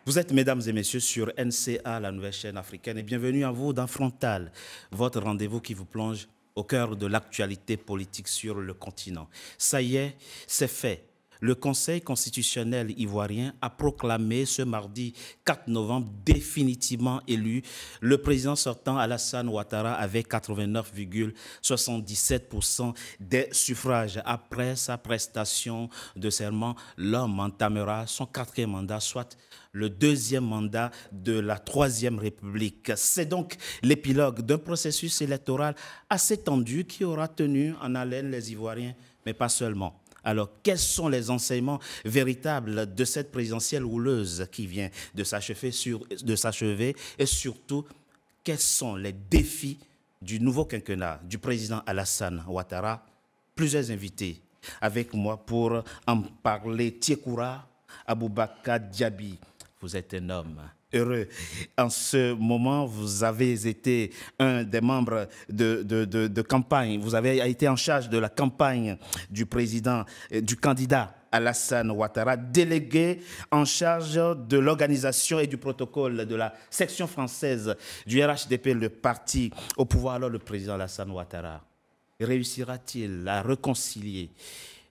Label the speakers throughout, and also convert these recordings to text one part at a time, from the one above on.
Speaker 1: Vous êtes, mesdames et messieurs, sur NCA, la nouvelle chaîne africaine, et bienvenue à vous dans Frontal, votre rendez-vous qui vous plonge au cœur de l'actualité politique sur le continent. Ça y est, c'est fait. Le Conseil constitutionnel ivoirien a proclamé ce mardi 4 novembre définitivement élu le président sortant Alassane Ouattara avec 89,77% des suffrages. Après sa prestation de serment, l'homme entamera son 4e mandat, soit le 2e mandat de la 3e République. C'est donc l'épilogue d'un processus électoral assez tendu qui aura tenu en haleine les Ivoiriens, mais pas seulement. Alors, quels sont les enseignements véritables de cette présidentielle houleuse qui vient de s'achever et surtout, quels sont les défis du nouveau quinquennat du président Alassane Ouattara? Plusieurs invités avec moi pour en parler. Tiekoura Aboubakar Diaby, vous êtes un homme heureux. En ce moment, vous avez été un des membres de campagne. Vous avez été en charge de la campagne du président, du candidat Alassane Ouattara, délégué en charge de l'organisation et du protocole de la section française du RHDP, le parti au pouvoir. Alors le président Alassane Ouattara réussira-t-il à réconcilier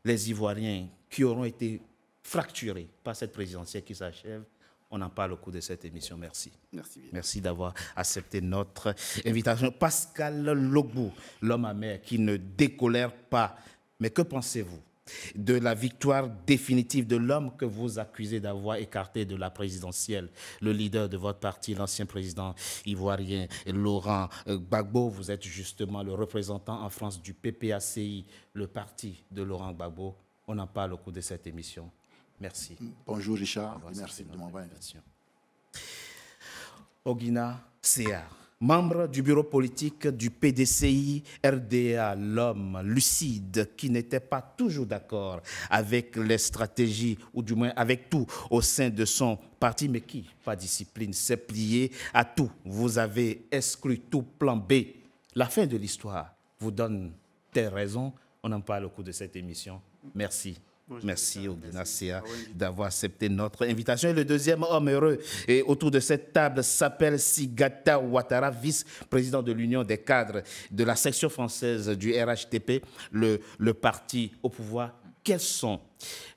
Speaker 1: les Ivoiriens qui auront été fracturés par cette présidentielle qui s'achève? On en parle au cours de cette émission. Merci.
Speaker 2: Merci bien.
Speaker 1: Merci d'avoir accepté notre invitation. Pascal Logbou, l'homme amer qui ne décolère pas. Mais que pensez-vous de la victoire définitive de l'homme que vous accusez d'avoir écarté de la présidentielle, le leader de votre parti, l'ancien président ivoirien Laurent Gbagbo? Vous êtes justement le représentant en France du PPACI, le parti de Laurent Gbagbo. On en parle au cours de cette émission. Merci.
Speaker 2: Bonjour Richard, merci de m'avoir invité.
Speaker 1: Ogina Sea, membre du bureau politique du PDCI RDA, l'homme lucide qui n'était pas toujours d'accord avec les stratégies, ou du moins avec tout au sein de son parti, mais qui, par discipline, s'est plié à tout. Vous avez exclu tout plan B. La fin de l'histoire vous donne des raisons. On en parle au cours de cette émission. Merci. Bonjour, merci Ogina Sea d'avoir accepté notre invitation. Et le deuxième homme heureux et autour de cette table s'appelle Sigata Ouattara, vice-président de l'Union des cadres de la section française du RHDP, le parti au pouvoir. Quels sont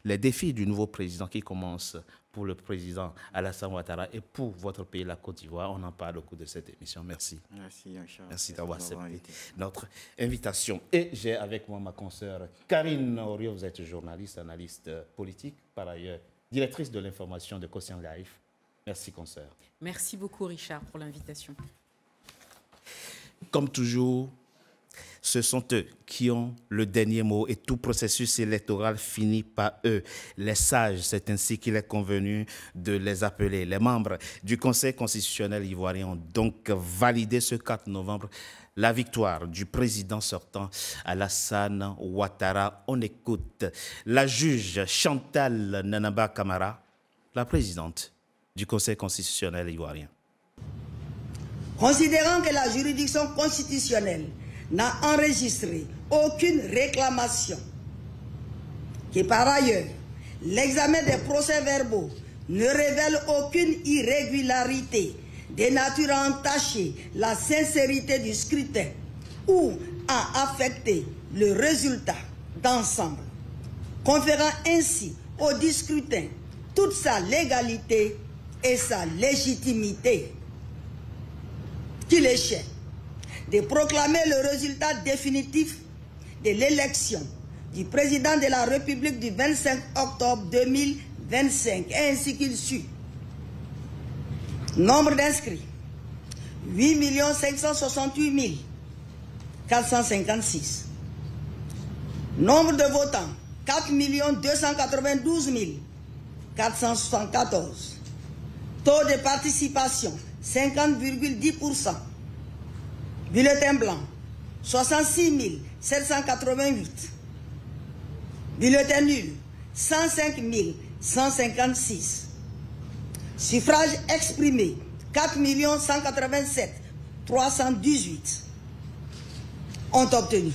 Speaker 1: les défis du nouveau président qui commence pour le président Alassane Ouattara et pour votre pays, la Côte d'Ivoire? On en parle au cours de cette émission. Merci. Merci d'avoir accepté notre invitation. Et j'ai avec moi ma consoeur Karine Oriot. Vous êtes journaliste, analyste politique, par ailleurs directrice de l'information de Quotient Life. Merci, consoeur.
Speaker 3: Merci beaucoup, Richard, pour l'invitation.
Speaker 1: Comme toujours, ce sont eux qui ont le dernier mot et tout processus électoral finit par eux. Les sages, c'est ainsi qu'il est convenu de les appeler. Les membres du Conseil constitutionnel ivoirien ont donc validé ce 4 novembre la victoire du président sortant Alassane Ouattara. On écoute la juge Chantal Nanaba Camara, la présidente du Conseil constitutionnel ivoirien.
Speaker 4: Considérant que la juridiction constitutionnelle n'a enregistré aucune réclamation, que par ailleurs, l'examen des procès-verbaux ne révèle aucune irrégularité de nature à entacher la sincérité du scrutin ou à affecter le résultat d'ensemble, conférant ainsi au scrutin toute sa légalité et sa légitimité, qu'il échait de proclamer le résultat définitif de l'élection du président de la République du 25 octobre 2025, ainsi qu'il suit. Nombre d'inscrits, 8 568 456. Nombre de votants, 4 292 474. Taux de participation, 50,10%. Bulletin blanc, 66 788. Bulletin nul, 105 156. Suffrage exprimé, 4 187 318 ont obtenu.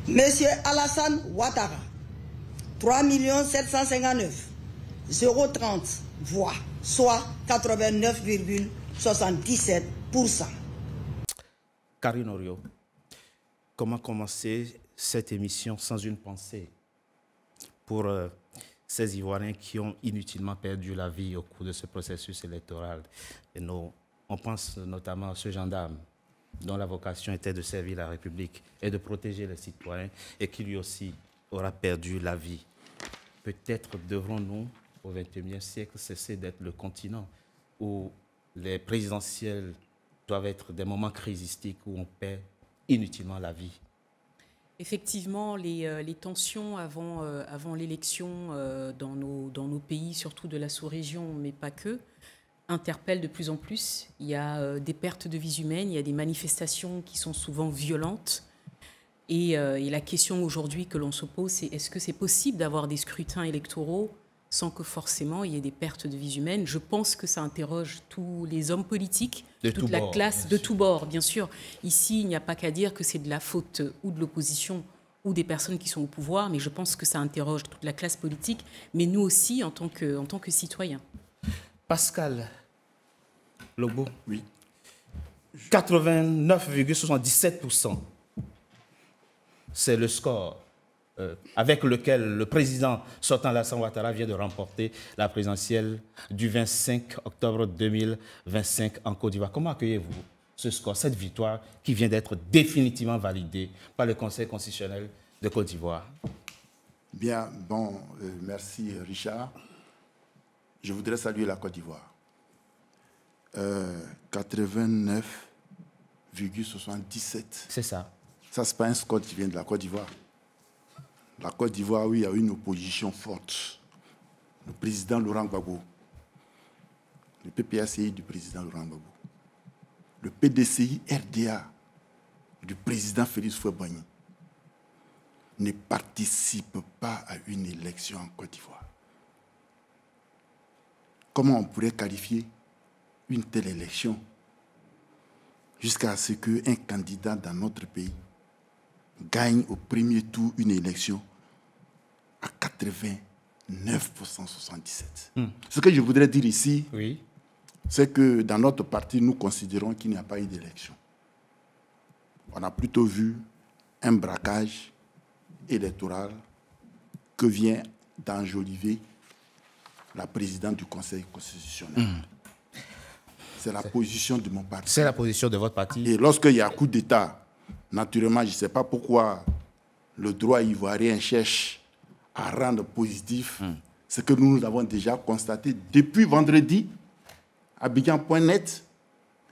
Speaker 4: Monsieur Alassane Ouattara, 3 759 030 voix, soit 89,77%.
Speaker 1: Karine Orio, comment commencer cette émission sans une pensée pour ces Ivoiriens qui ont inutilement perdu la vie au cours de ce processus électoral? Et on pense notamment à ce gendarme dont la vocation était de servir la République et de protéger les citoyens et qui lui aussi aura perdu la vie. Peut-être devrons-nous, au XXIe siècle, cesser d'être le continent où les présidentielles doivent être des moments crisistiques où on perd inutilement la vie.
Speaker 3: Effectivement, les tensions avant l'élection dans nos pays, surtout de la sous-région, mais pas que, interpellent de plus en plus. Il y a des pertes de vies humaines, il y a des manifestations qui sont souvent violentes. Et la question aujourd'hui que l'on se pose, c'est est-ce que c'est possible d'avoir des scrutins électoraux sans que forcément il y ait des pertes de vies humaines? Je pense que ça interroge tous les hommes politiques, toute la classe, de tous bords, bien sûr. Ici, il n'y a pas qu'à dire que c'est de la faute ou de l'opposition ou des personnes qui sont au pouvoir, mais je pense que ça interroge toute la classe politique, mais nous aussi en tant que citoyens.
Speaker 1: Pascal Logbo,
Speaker 2: Oui.
Speaker 1: 89,77%. C'est le score avec lequel le président sortant Alassane Ouattara vient de remporter la présidentielle du 25 octobre 2025 en Côte d'Ivoire. Comment accueillez-vous ce score, cette victoire qui vient d'être définitivement validée par le Conseil constitutionnel de Côte d'Ivoire?
Speaker 2: Bien, bon, merci Richard. Je voudrais saluer la Côte d'Ivoire. 89,77.
Speaker 1: C'est ça.
Speaker 2: Ça, ce n'est pas un score qui vient de la Côte d'Ivoire. La Côte d'Ivoire, oui, il y a une opposition forte. Le président Laurent Gbagbo, le PPACI du président Laurent Gbagbo, le PDCI RDA du président Félix Houphouët-Boigny ne participent pas à une élection en Côte d'Ivoire. Comment on pourrait qualifier une telle élection jusqu'à ce qu'un candidat dans notre pays gagne au premier tour une élection à 89,77%. Ce que je voudrais dire ici,
Speaker 1: oui,
Speaker 2: c'est que dans notre parti, nous considérons qu'il n'y a pas eu d'élection. On a plutôt vu un braquage électoral que vient d'enjoliver la présidente du Conseil constitutionnel. C'est la position de mon parti.
Speaker 1: c'est la position de votre parti.
Speaker 2: Et lorsqu'il y a coup d'État, naturellement, je ne sais pas pourquoi le droit ivoirien cherche à rendre positif ce que nous avons déjà constaté depuis vendredi. Abidjan.net,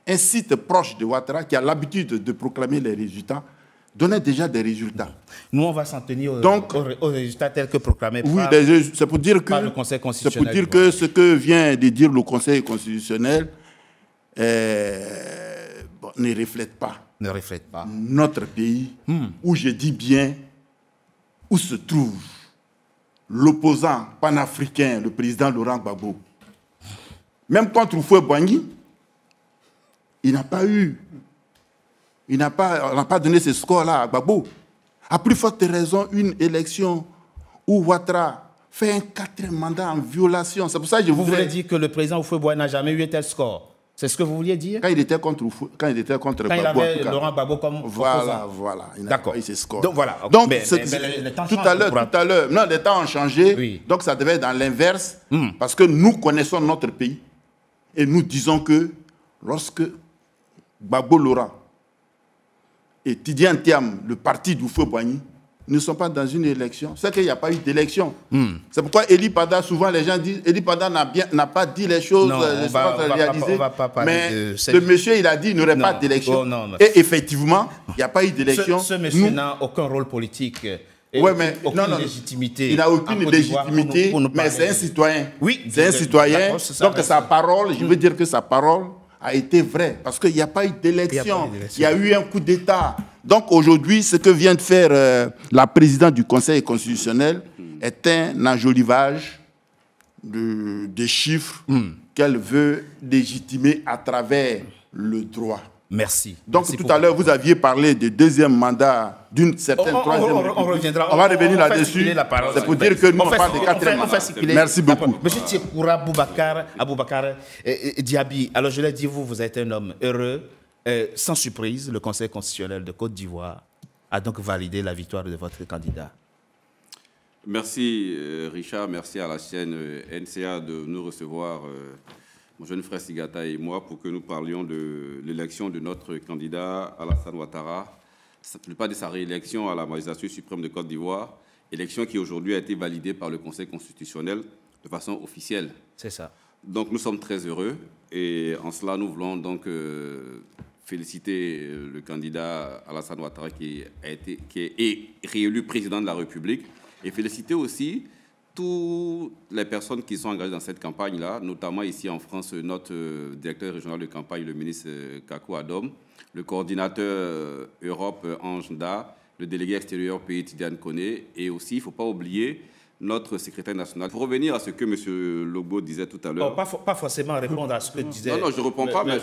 Speaker 2: un site proche de Ouattara qui a l'habitude de proclamer les résultats, donnait déjà des résultats.
Speaker 1: Nous, on va s'en tenir aux résultats tels que proclamés
Speaker 2: Oui, c'est pour dire que,
Speaker 1: par le Conseil
Speaker 2: c'est
Speaker 1: constitutionnel.
Speaker 2: pour dire que ce que vient de dire le Conseil constitutionnel ne reflète pas.
Speaker 1: Ne reflète pas.
Speaker 2: Notre pays, où je dis bien, où se trouve l'opposant panafricain, le président Laurent Gbagbo. Même contre Houphouët-Boigny, on n'a pas donné ce score-là à Gbagbo. À plus forte raison, une élection où Ouattara fait un 4e mandat en violation. C'est pour ça que je
Speaker 1: Vous voulez dire que le président Houphouët-Boigny n'a jamais eu un tel score? C'est ce que vous vouliez dire?
Speaker 2: Quand il était contre
Speaker 1: Quand
Speaker 2: Gbagbo,
Speaker 1: il avait Laurent Gbagbo comme
Speaker 2: voilà,
Speaker 1: opposant.
Speaker 2: voilà. Il n'a
Speaker 1: D'accord.
Speaker 2: pas eu ce score.
Speaker 1: Donc voilà.
Speaker 2: Donc,
Speaker 1: mais les temps changent.
Speaker 2: tout à l'heure, non, les temps ont changé.
Speaker 1: Oui.
Speaker 2: Donc ça devait être dans l'inverse. Parce que nous connaissons notre pays. Et nous disons que lorsque Gbagbo Laurent et Tidiane Thiam, le parti d'Houphouët-Boigny, ne sont pas dans une élection, c'est qu'il n'y a pas eu d'élection. C'est pourquoi Eli Pada, souvent les gens disent, Eli Pada n'a pas dit les choses,
Speaker 1: Non, on va pas parler
Speaker 2: mais
Speaker 1: de cette...
Speaker 2: le monsieur, il a dit qu'il n'y aurait pas d'élection.
Speaker 1: Oh, non.
Speaker 2: Et effectivement, il n'y a pas eu d'élection.
Speaker 1: Ce monsieur n'a aucun rôle politique. Et
Speaker 2: ouais, mais
Speaker 1: aucune légitimité.
Speaker 2: Il n'a aucune légitimité, mais c'est un citoyen.
Speaker 1: Oui,
Speaker 2: c'est un citoyen. Donc sa parole, je veux dire que sa parole a été vraie. Parce qu'il n'y a pas eu d'élection. Il y a eu un coup d'État. Donc aujourd'hui, ce que vient de faire la présidente du Conseil constitutionnel est un enjolivage des chiffres qu'elle veut légitimer à travers le droit.
Speaker 1: Merci.
Speaker 2: Donc
Speaker 1: Merci
Speaker 2: tout à l'heure, vous aviez parlé du deuxième mandat d'une certaine troisième
Speaker 1: on reviendra.
Speaker 2: On va revenir là-dessus. C'est pour dire que nous, on parle de quatrième mandat. Merci beaucoup.
Speaker 1: Monsieur Tiekoura Aboubakar Diaby, alors je l'ai dit, vous êtes un homme heureux. Sans surprise, le Conseil constitutionnel de Côte d'Ivoire a donc validé la victoire de votre candidat.
Speaker 5: Merci Richard, merci à la chaîne NCA de nous recevoir, mon jeune frère Sigata et moi, pour que nous parlions de l'élection de notre candidat Alassane Ouattara, le pas de sa réélection à la magistrature suprême de Côte d'Ivoire, élection qui aujourd'hui a été validée par le Conseil constitutionnel de façon officielle.
Speaker 1: C'est ça. Donc
Speaker 5: nous sommes très heureux et en cela nous voulons donc féliciter le candidat Alassane Ouattara qui est réélu président de la République et féliciter aussi toutes les personnes qui sont engagées dans cette campagne-là, notamment ici en France, notre directeur régional de campagne, le ministre Kakou Adom, le coordinateur Europe Ange Nda, le délégué extérieur pays Tidiane Koné, et aussi, il ne faut pas oublier, notre secrétaire national. Pour revenir à ce que M. Logbo disait tout à l'heure...
Speaker 1: Pas forcément répondre à ce que disait...
Speaker 5: Non, je ne réponds pas, mais...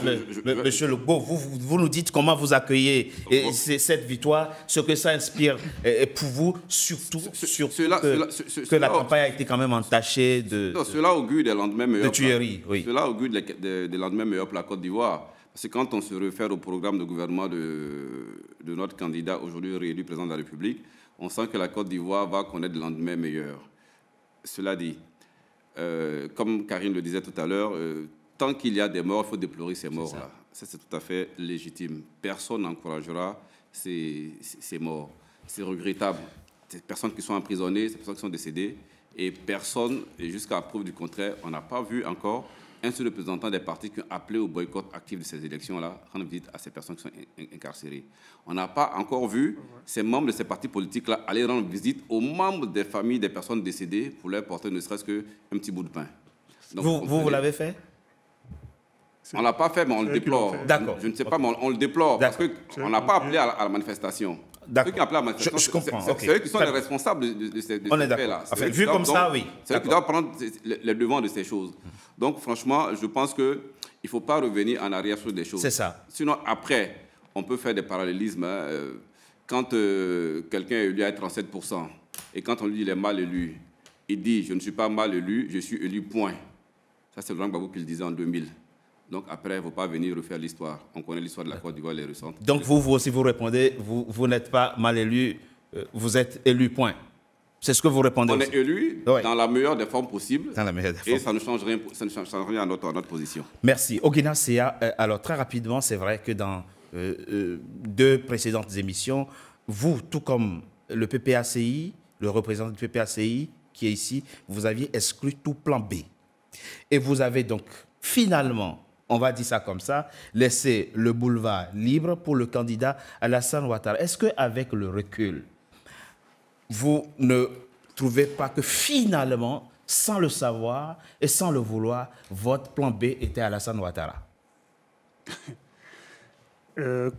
Speaker 1: Monsieur Logbo, vous nous dites comment vous accueillez cette victoire, ce que ça inspire pour vous, surtout que la campagne a été quand même entachée de
Speaker 5: cela augure des lendemains meilleurs.
Speaker 1: De tueries, oui.
Speaker 5: Cela augure des lendemains meilleurs pour la Côte d'Ivoire. Parce que quand on se réfère au programme de gouvernement de notre candidat, aujourd'hui réélu président de la République, on sent que la Côte d'Ivoire va connaître des lendemains meilleurs. Cela dit, comme Karine le disait tout à l'heure, tant qu'il y a des morts, il faut déplorer ces morts-là. Ça, c'est tout à fait légitime. Personne n'encouragera ces morts. C'est regrettable. Ces personnes qui sont emprisonnées, ces personnes qui sont décédées, et personne, et jusqu'à preuve du contraire, on n'a pas vu encore un seul représentant des partis qui ont appelé au boycott actif de ces élections-là, rendre visite à ces personnes qui sont incarcérées. On n'a pas encore vu ces membres de ces partis politiques-là aller rendre visite aux membres des familles des personnes décédées pour leur porter ne serait-ce qu'un petit bout de pain. Donc,
Speaker 1: vous l'avez fait?
Speaker 5: On ne l'a pas fait, mais on le déplore.
Speaker 1: D'accord.
Speaker 5: Je ne sais pas, mais on le déplore parce qu'on n'a pas appelé à la manifestation. Ceux qui appellent à la manifestation,
Speaker 1: je comprends.
Speaker 5: C'est eux qui sont les responsables de ces faits-là.
Speaker 1: Enfin, vu comme ça, oui.
Speaker 5: C'est eux qui doivent prendre les devants de ces choses. Donc, franchement, je pense qu'il ne faut pas revenir en arrière sur des choses.
Speaker 1: C'est ça.
Speaker 5: Sinon, après, on peut faire des parallélismes. Quand quelqu'un est élu à 37%, et quand on lui dit qu'il est mal élu, il dit « je ne suis pas mal élu, je suis élu, point ». Ça, c'est Laurent Gbagbo qui le disait en 2000. Donc après, il ne faut pas venir refaire l'histoire. On connaît l'histoire de la Côte d'Ivoire, les récentes.
Speaker 1: Donc vous aussi, vous répondez, vous n'êtes pas mal élu, vous êtes élu, point. C'est ce que vous répondez
Speaker 5: On
Speaker 1: aussi.
Speaker 5: est élu dans la meilleure des formes possibles.
Speaker 1: Dans la meilleure des formes.
Speaker 5: Et ça ne change rien, à notre position.
Speaker 1: Merci. Ogina Sea, alors très rapidement, c'est vrai que dans deux précédentes émissions, vous, tout comme le PPACI, le représentant du PPACI qui est ici, vous aviez exclu tout plan B. Et vous avez donc finalement, on va dire ça comme ça, laissé le boulevard libre pour le candidat Alassane Ouattara. Est-ce qu'avec le recul, vous ne trouvez pas que finalement, sans le savoir et sans le vouloir, votre plan B était Alassane Ouattara?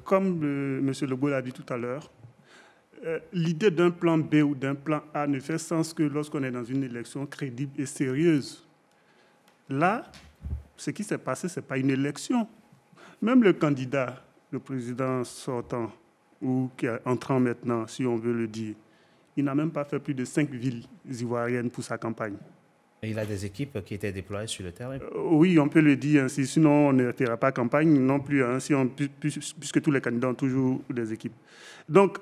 Speaker 6: Comme M. Logbo l'a dit tout à l'heure, l'idée d'un plan B ou d'un plan A ne fait sens que lorsqu'on est dans une élection crédible et sérieuse. Là, ce qui s'est passé, ce n'est pas une élection. Même le candidat, le président sortant, ou qui est entrant maintenant, si on veut le dire, il n'a même pas fait plus de 5 villes ivoiriennes pour sa campagne.
Speaker 1: Et il a des équipes qui étaient déployées sur le terrain.
Speaker 6: Oui, on peut le dire ainsi. Sinon, on ne fera pas campagne non plus, hein, puisque tous les candidats ont toujours des équipes. Donc,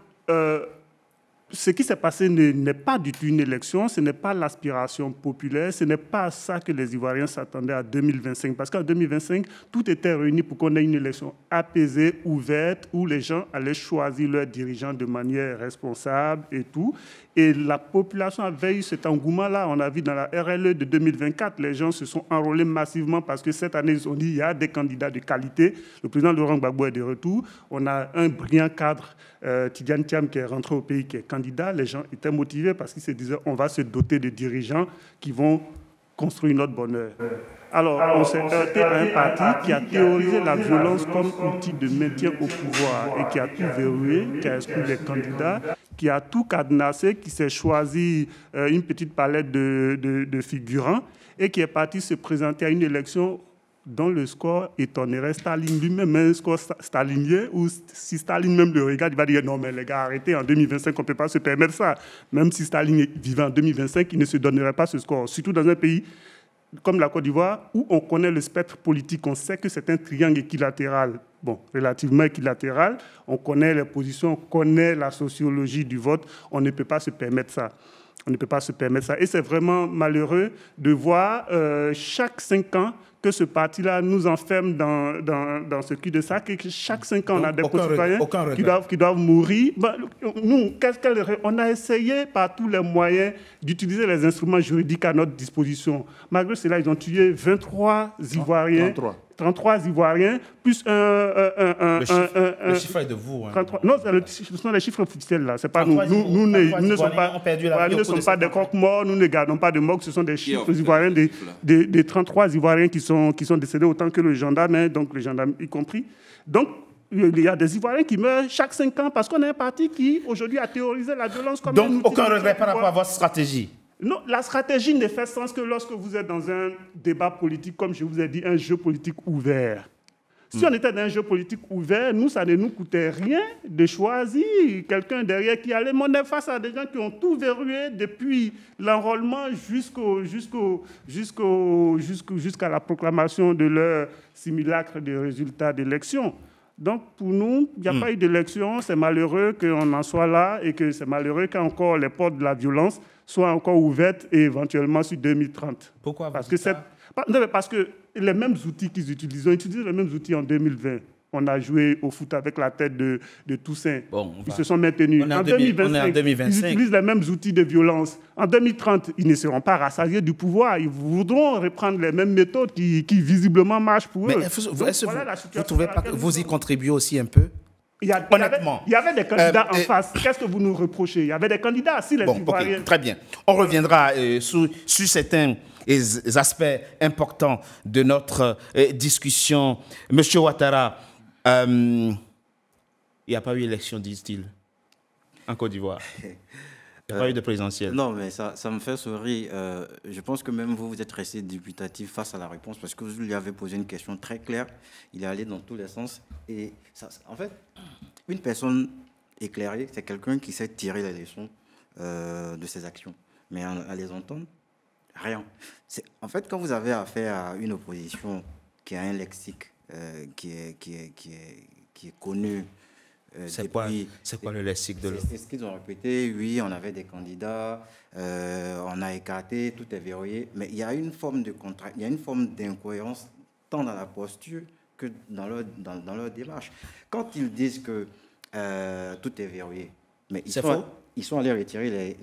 Speaker 6: ce qui s'est passé n'est pas du tout une élection, ce n'est pas l'aspiration populaire, ce n'est pas à ça que les Ivoiriens s'attendaient à 2025. Parce qu'en 2025, tout était réuni pour qu'on ait une élection apaisée, ouverte, où les gens allaient choisir leurs dirigeants de manière responsable et tout. Et la population avait eu cet engouement-là. On a vu dans la RLE de 2024, les gens se sont enrôlés massivement parce que cette année, ils ont dit qu'il y a des candidats de qualité. Le président Laurent Gbagbo est de retour. On a un brillant cadre, Tidiane Thiam, qui est rentré au pays, qui est candidat. Les gens étaient motivés parce qu'ils se disaient on va se doter de dirigeants qui vont construire notre bonheur. Alors, on s'est heurté à un parti qui a théorisé la violence comme outil de maintien au pouvoir et qui a tout verrouillé, qui a exclu les candidats, qui a tout cadenassé, qui s'est choisi une petite palette de figurants et qui est parti se présenter à une élection dont le score étonnerait Staline lui-même, un score stalinien, où si Staline même le regarde, il va dire non mais les gars, arrêtez, en 2025, on ne peut pas se permettre ça. Même si Staline vivait en 2025, il ne se donnerait pas ce score. Surtout dans un pays comme la Côte d'Ivoire, où on connaît le spectre politique, on sait que c'est un triangle équilatéral, bon, relativement équilatéral, on connaît les positions, on connaît la sociologie du vote, on ne peut pas se permettre ça. On ne peut pas se permettre ça. Et c'est vraiment malheureux de voir chaque 5 ans que ce parti-là nous enferme dans ce cul-de-sac et que chaque 5 ans, on a des concitoyens qui doivent mourir. Nous, on a essayé par tous les moyens d'utiliser les instruments juridiques à notre disposition. Malgré cela, ils ont tué 23 Ivoiriens. 33 Ivoiriens, plus
Speaker 1: le chiffre est de vous. Hein.
Speaker 6: 33, non, ce sont les chiffres officiels, là. C'est pas nous. Nous ne sommes pas des croque-morts, nous ne gardons pas de morts. Ce sont des chiffres ivoiriens, des 33 Ivoiriens qui sont décédés autant que le gendarme, hein, donc les gendarmes y compris. Donc, il y a des Ivoiriens qui meurent chaque 5 ans parce qu'on a un parti qui, aujourd'hui, a théorisé la violence comme
Speaker 1: donc, aucun regret par rapport à votre stratégie?
Speaker 6: Non, la stratégie ne fait sens que lorsque vous êtes dans un débat politique, comme je vous ai dit, un jeu politique ouvert. Si on était dans un jeu politique ouvert, nous, ça ne nous coûtait rien de choisir quelqu'un derrière qui allait. On est face à des gens qui ont tout verrouillé depuis l'enrôlement jusqu'à la proclamation de leur simulacre de résultats d'élection. Donc, pour nous, il n'y a pas eu d'élection. C'est malheureux qu'on en soit là et que c'est malheureux qu'encore les portes de la violence soient encore ouvertes et éventuellement sur 2030.
Speaker 1: Pourquoi?
Speaker 6: Parce que les mêmes outils qu'ils utilisent, ils ont utilisé les mêmes outils en 2020. On a joué au foot avec la tête de Toussaint. Bon, ils se sont maintenus. En 2025, ils utilisent les mêmes outils de violence. En 2030, ils ne seront pas rassasiés du pouvoir. Ils voudront reprendre les mêmes méthodes qui visiblement marchent pour eux.
Speaker 1: Vous ne trouvez pas que vous y contribuez aussi un peu? Honnêtement.
Speaker 6: Il y avait des candidats en face. Qu'est-ce que vous nous reprochez? Il y avait des candidats. Si les Ivoiriens...
Speaker 1: Très bien. On reviendra sur certains aspects importants de notre discussion. Monsieur Ouattara, il n'y a pas eu élection, disent-ils, en Côte d'Ivoire. Il n'y a pas eu de présidentielle.
Speaker 7: Non, mais ça me fait sourire. Je pense que même vous êtes resté dubitatif face à la réponse parce que vous lui avez posé une question très claire. Il est allé dans tous les sens. Et ça, en fait, une personne éclairée, c'est quelqu'un qui sait tirer les leçons de ses actions. Mais à les entendre, rien. En fait, quand vous avez affaire à une opposition qui a un lexique qui est connu.
Speaker 1: C'est quoi le lexique de l'autre?
Speaker 7: C'est ce qu'ils ont répété. Oui, on avait des candidats, on a écarté, tout est verrouillé. Mais il y a une forme de il y a une forme d'incohérence tant dans la posture que dans leur démarche. Quand ils disent que tout est verrouillé, mais ils sont allés retirer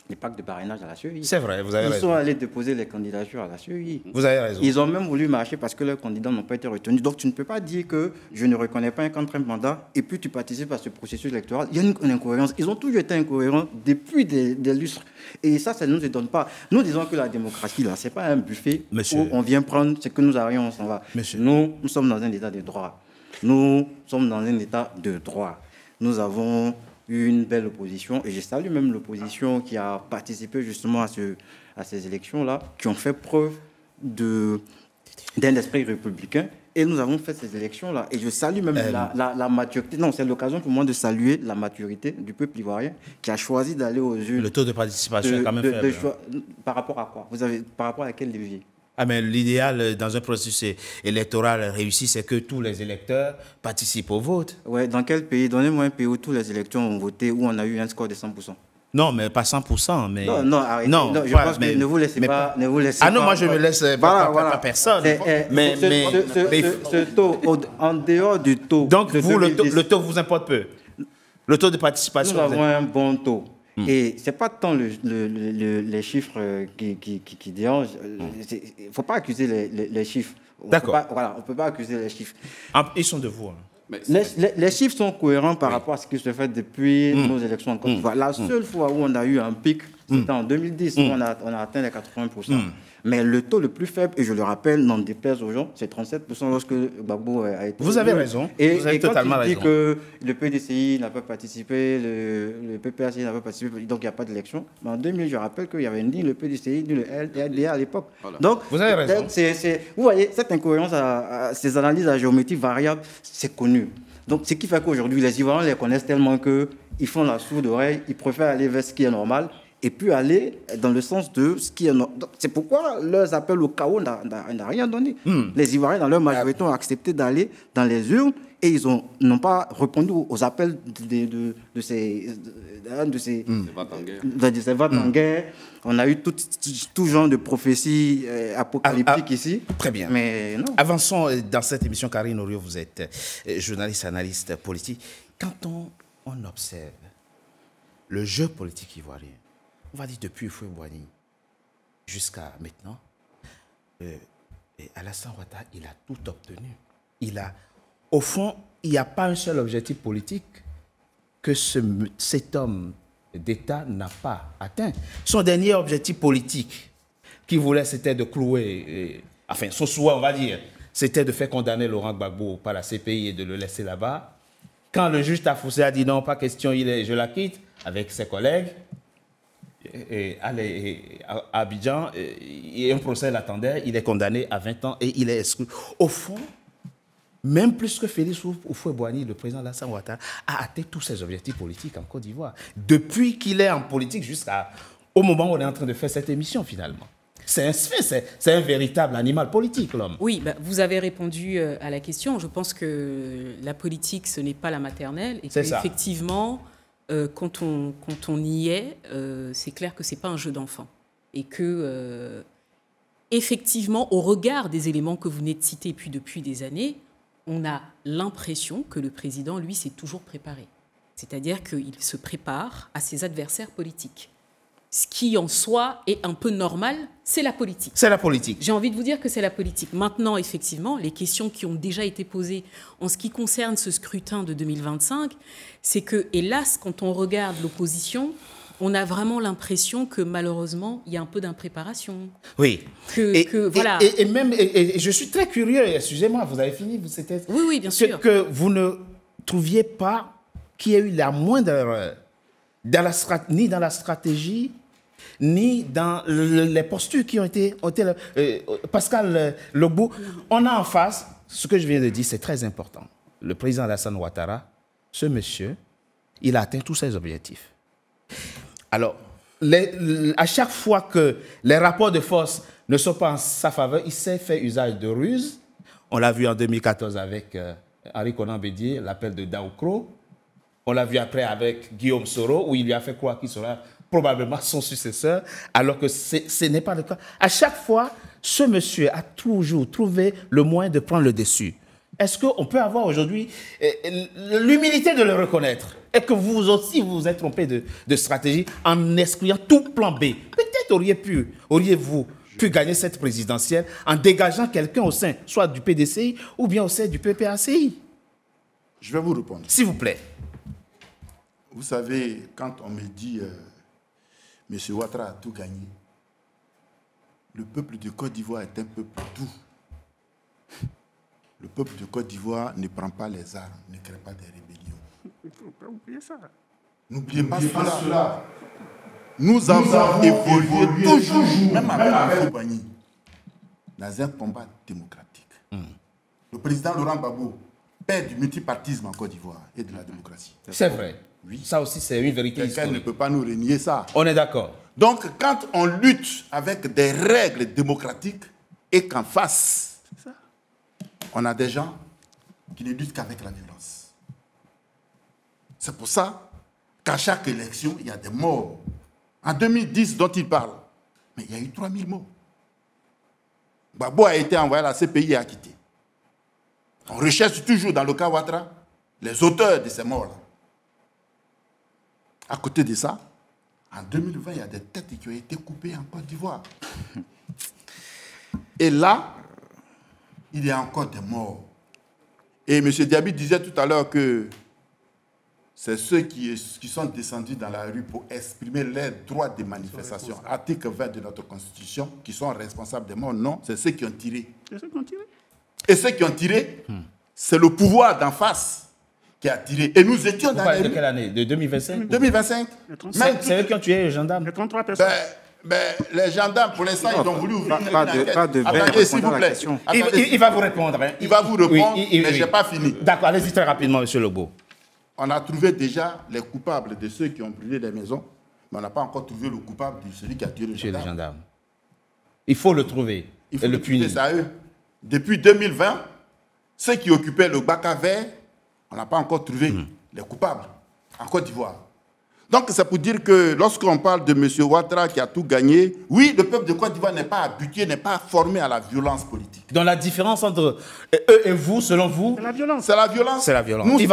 Speaker 7: les packs de parrainage à la CEI.
Speaker 1: C'est vrai, vous avez raison.
Speaker 7: Ils sont allés déposer les candidatures à la CEI.
Speaker 1: Vous avez raison.
Speaker 7: Ils ont même voulu marcher parce que leurs candidats n'ont pas été retenus. Donc tu ne peux pas dire que je ne reconnais pas un quatrième mandat et puis tu participes à ce processus électoral. Il y a une incohérence. Ils ont toujours été incohérents depuis des lustres. Et ça ne nous étonne pas. Nous disons que la démocratie, là, ce n'est pas un buffet où on vient prendre ce que nous aurions, on s'en va. Nous sommes dans un état de droit. Nous sommes dans un état de droit. Nous avons une belle opposition, et je salue même l'opposition qui a participé justement à ces élections-là, qui ont fait preuve d'un esprit républicain, et nous avons fait ces élections-là. Et je salue même la maturité. Non, c'est l'occasion pour moi de saluer la maturité du peuple ivoirien qui a choisi d'aller aux urnes.
Speaker 1: Le taux de participation est quand même faible.
Speaker 7: Par rapport à quoi? Par rapport à quel levier?
Speaker 1: Mais l'idéal dans un processus électoral réussi, c'est que tous les électeurs participent au vote.
Speaker 7: Ouais, dans quel pays? Donnez-moi un pays où tous les électeurs ont voté, où on a eu un score de 100%.
Speaker 1: Non, mais pas 100%. Mais...
Speaker 7: Non, arrêtez. Non, je pense que ne vous laissez pas.
Speaker 1: Non, moi je me laisse pas personne.
Speaker 7: Mais ce taux, en dehors du taux.
Speaker 1: Donc vous, le taux vous importe peu? Le taux de participation?
Speaker 7: Nous avons un bon taux. Et ce n'est pas tant les chiffres qui dérangent. Il ne faut pas accuser les chiffres.
Speaker 1: D'accord.
Speaker 7: On ne peut pas accuser les chiffres.
Speaker 1: Ils sont de vous. Hein.
Speaker 7: Les chiffres sont cohérents par rapport à ce qui se fait depuis nos élections en Côte d'Ivoire. La seule fois où on a eu un pic, C'était en 2010 où on a atteint les 80%. Mais le taux le plus faible, et je le rappelle, n'en déplaise aux gens, c'est 37% lorsque Gbagbo a été...
Speaker 1: Vous avez raison.
Speaker 7: Et,
Speaker 1: vous avez totalement
Speaker 7: quand il dit
Speaker 1: raison.
Speaker 7: que le PDCI n'a pas participé, le PPACI n'a pas participé, donc il n'y a pas d'élection. Mais en 2000, je rappelle qu'il y avait ni le PDCI, ni le LDA à l'époque.
Speaker 5: Voilà.
Speaker 7: Donc,
Speaker 1: Vous avez raison.
Speaker 7: vous voyez, cette incohérence, ces analyses à géométrie variable, c'est connu. Donc, ce qui fait qu'aujourd'hui, les Ivoiriens les connaissent tellement qu'ils font la sourde oreille, ils préfèrent aller vers ce qui est normal et puis aller dans le sens de ce qui est normal. C'est pourquoi leurs appels au chaos n'a rien donné. Les Ivoiriens, dans leur majorité, ont accepté d'aller dans les urnes et ils n'ont pas répondu aux appels de ces votes en guerre. On a eu tout genre de prophéties apocalyptiques ici.
Speaker 1: Très bien.
Speaker 7: Mais non.
Speaker 1: Avançons dans cette émission. Karine Orio, vous êtes journaliste, analyste politique. Quand on observe le jeu politique ivoirien, on va dire depuis Houphouët-Boigny jusqu'à maintenant, Alassane Ouattara, il a tout obtenu. Au fond, il n'y a pas un seul objectif politique que cet homme d'État n'a pas atteint. Son dernier objectif politique qu'il voulait, c'était de clouer, son souhait, on va dire, c'était de faire condamner Laurent Gbagbo par la CPI et de le laisser là-bas. Quand le juge Tafoussé a dit non, pas question, je la quitte, avec ses collègues, à Abidjan, un procès l'attendait, il est condamné à 20 ans et il est exclu. Au fond, même plus que Félix Houphouët-Boigny, le président Alassane Ouattara a atteint tous ses objectifs politiques en Côte d'Ivoire. Depuis qu'il est en politique jusqu'au moment où on est en train de faire cette émission, finalement. C'est un véritable animal politique, l'homme.
Speaker 3: Oui, vous avez répondu à la question. Je pense que la politique, ce n'est pas la maternelle. Et qu'effectivement, quand on y est, c'est clair que ce n'est pas un jeu d'enfant. Et que, effectivement, au regard des éléments que vous venez de citer depuis des années, on a l'impression que le président, lui, s'est toujours préparé. C'est-à-dire qu'il se prépare à ses adversaires politiques. Ce qui, en soi, est un peu normal, c'est la politique.
Speaker 1: C'est la politique.
Speaker 3: J'ai envie de vous dire que c'est la politique. Maintenant, effectivement, les questions qui ont déjà été posées en ce qui concerne ce scrutin de 2025, c'est que, hélas, quand on regarde l'opposition, on a vraiment l'impression que, malheureusement, il y a un peu d'impréparation.
Speaker 1: Oui.
Speaker 3: Voilà.
Speaker 1: Et même, je suis très curieux, excusez-moi, vous avez fini,
Speaker 3: Oui, bien sûr.
Speaker 1: Que vous ne trouviez pas qu'il y ait eu la moindre erreur, ni dans la stratégie, ni dans les postures qui ont été Pascal Lobou, on a en face, ce que je viens de dire, c'est très important. Le président Alassane Ouattara, ce monsieur, il a atteint tous ses objectifs. Alors, à chaque fois que les rapports de force ne sont pas en sa faveur, il sait faire usage de ruses. On l'a vu en 2014 avec Henri Konan Bédié, l'appel de Daoukro. On l'a vu après avec Guillaume Soro, où il lui a fait croire qu'il sera probablement son successeur, alors que ce n'est pas le cas. À chaque fois, ce monsieur a toujours trouvé le moyen de prendre le dessus. Est-ce qu'on peut avoir aujourd'hui l'humilité de le reconnaître? Et que vous aussi, vous vous êtes trompé de stratégie en excluant tout plan B? Peut-être auriez-vous pu gagner cette présidentielle en dégageant quelqu'un au sein, soit du PDCI ou bien au sein du PPACI?
Speaker 2: Je vais vous répondre.
Speaker 1: S'il vous plaît.
Speaker 2: Vous savez, quand on me dit M. Ouattara a tout gagné, le peuple de Côte d'Ivoire est un peuple doux. Le peuple de Côte d'Ivoire ne prend pas les armes, ne crée pas des rébellions.
Speaker 6: Il ne faut pas oublier ça.
Speaker 2: N'oubliez pas cela. Nous avons évolué toujours, même avec Houphouët-Boigny, dans un combat démocratique. Le président Laurent Gbagbo perd du multipartisme en Côte d'Ivoire et de la démocratie.
Speaker 1: C'est vrai.
Speaker 2: Oui.
Speaker 1: Ça aussi, c'est une vérité
Speaker 2: Quelqu'un
Speaker 1: historique.
Speaker 2: ne peut pas nous renier ça.
Speaker 1: On est d'accord.
Speaker 2: Donc, quand on lutte avec des règles démocratiques et qu'en face, on a des gens qui ne luttent qu'avec la violence. C'est pour ça qu'à chaque élection, il y a des morts. En 2010, dont il parle, mais il y a eu 3000 morts. Gbagbo a été envoyé à la CPI et acquitté. On recherche toujours dans le cas Ouattara les auteurs de ces morts-là. À côté de ça, en 2020, il y a des têtes qui ont été coupées en Côte d'Ivoire. Et là, il y a encore des morts. Et M. Diaby disait tout à l'heure que c'est ceux qui sont descendus dans la rue pour exprimer leurs droits de manifestation. Article 20 de notre Constitution, qui sont responsables des morts, non, c'est ceux qui ont tiré. Et ceux qui ont tiré, c'est le pouvoir d'en face qui a tiré. Et nous étions dans les rues.
Speaker 1: De quelle année? De 2025?
Speaker 2: 2025.
Speaker 1: C'est eux qui ont tué les gendarmes.
Speaker 6: Les 33 personnes.
Speaker 2: Les gendarmes, pour l'instant, ils ont voulu ouvrir une enquête.
Speaker 7: Pas de
Speaker 2: Attendez, s'il vous plaît.
Speaker 1: Il va vous répondre. Hein.
Speaker 2: Il va vous répondre,
Speaker 1: oui,
Speaker 2: mais je n'ai pas fini.
Speaker 1: D'accord, allez-y très rapidement, M. Logo.
Speaker 2: On a trouvé déjà les coupables de ceux qui ont brûlé les maisons, mais on n'a pas encore trouvé le coupable de celui qui a tué les gendarmes.
Speaker 1: Il faut le trouver.
Speaker 2: Il faut
Speaker 1: le punir.
Speaker 2: Ça à eux. Depuis 2020, ceux qui occupaient le Baka vert, on n'a pas encore trouvé les coupables en Côte d'Ivoire. Donc c'est pour dire que lorsqu'on parle de M. Ouattara qui a tout gagné, oui, le peuple de Côte d'Ivoire n'est pas habitué, n'est pas formé à la violence politique.
Speaker 1: Donc la différence entre eux et vous, selon vous,
Speaker 6: C'est la violence.
Speaker 2: C'est la violence.
Speaker 1: C'est la violence.
Speaker 2: Nous,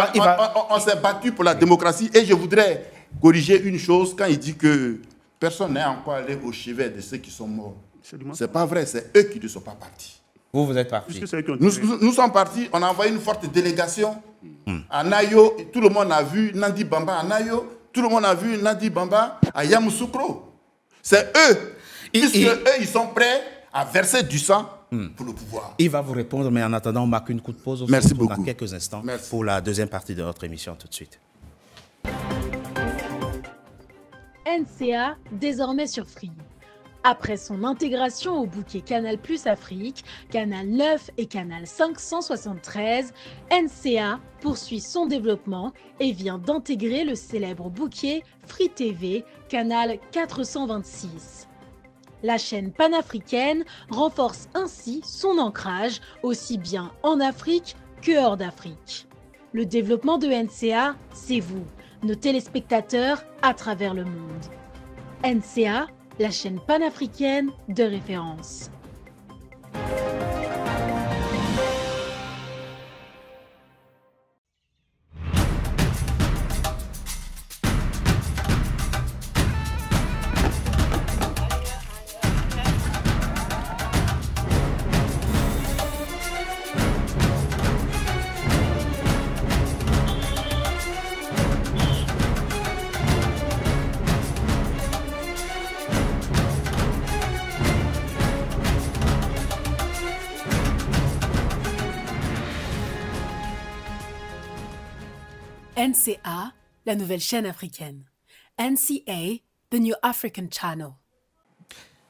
Speaker 2: on s'est battu pour la démocratie et je voudrais corriger une chose quand il dit que personne n'est encore allé au chevet de ceux qui sont morts. C'est pas vrai, c'est eux qui ne sont pas partis.
Speaker 1: Vous êtes partis.
Speaker 2: Nous sommes partis, on a envoyé une forte délégation à Nayo, tout le monde a vu Nandi Bamba à Nayo. Tout le monde a vu Nandi Bamba à Yamoussoukro. C'est eux. Eux, ils sont prêts à verser du sang pour le pouvoir.
Speaker 1: Il va vous répondre, mais en attendant, on marque une coup de pause.
Speaker 2: Merci beaucoup.
Speaker 1: Dans quelques instants.
Speaker 2: Merci.
Speaker 1: Pour la deuxième partie de notre émission, tout de suite.
Speaker 8: NCA, désormais sur Free. Après son intégration au bouquet Canal+ Afrique, Canal 9 et Canal 573, NCA poursuit son développement et vient d'intégrer le célèbre bouquet Free TV, Canal 426. La chaîne panafricaine renforce ainsi son ancrage aussi bien en Afrique que hors d'Afrique. Le développement de NCA, c'est vous, nos téléspectateurs à travers le monde. NCA, la chaîne panafricaine de référence.
Speaker 9: NCA, la nouvelle chaîne africaine. NCA, the New African Channel.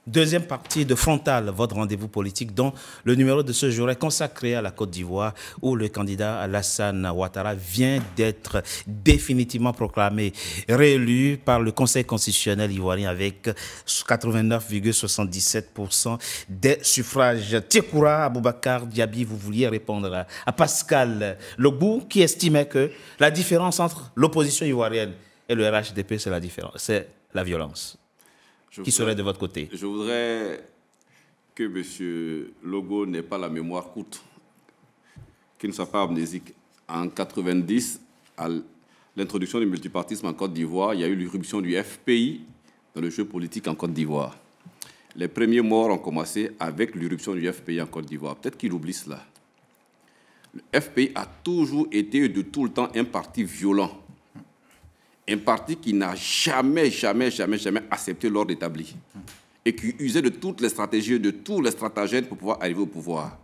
Speaker 1: Deuxième partie de Frontal, votre rendez-vous politique, dont le numéro de ce jour est consacré à la Côte d'Ivoire, où le candidat Alassane Ouattara vient d'être définitivement proclamé réélu par le Conseil constitutionnel ivoirien avec 89,77% des suffrages. Tiekoura Aboubakar Diaby, vous vouliez répondre à Pascal Logbou, qui estimait que la différence entre l'opposition ivoirienne et le RHDP, c'est la violence. Qui serait de votre côté?
Speaker 5: Je voudrais que M. Logo n'ait pas la mémoire courte, qu'il ne soit pas amnésique. En 90, à l'introduction du multipartisme en Côte d'Ivoire, il y a eu l'irruption du FPI dans le jeu politique en Côte d'Ivoire. Les premiers morts ont commencé avec l'irruption du FPI en Côte d'Ivoire. Peut-être qu'il oublie cela. Le FPI a toujours été de tout le temps un parti violent. Un parti qui n'a jamais accepté l'ordre établi et qui usait de toutes les stratégies, de tous les stratagèmes pour pouvoir arriver au pouvoir.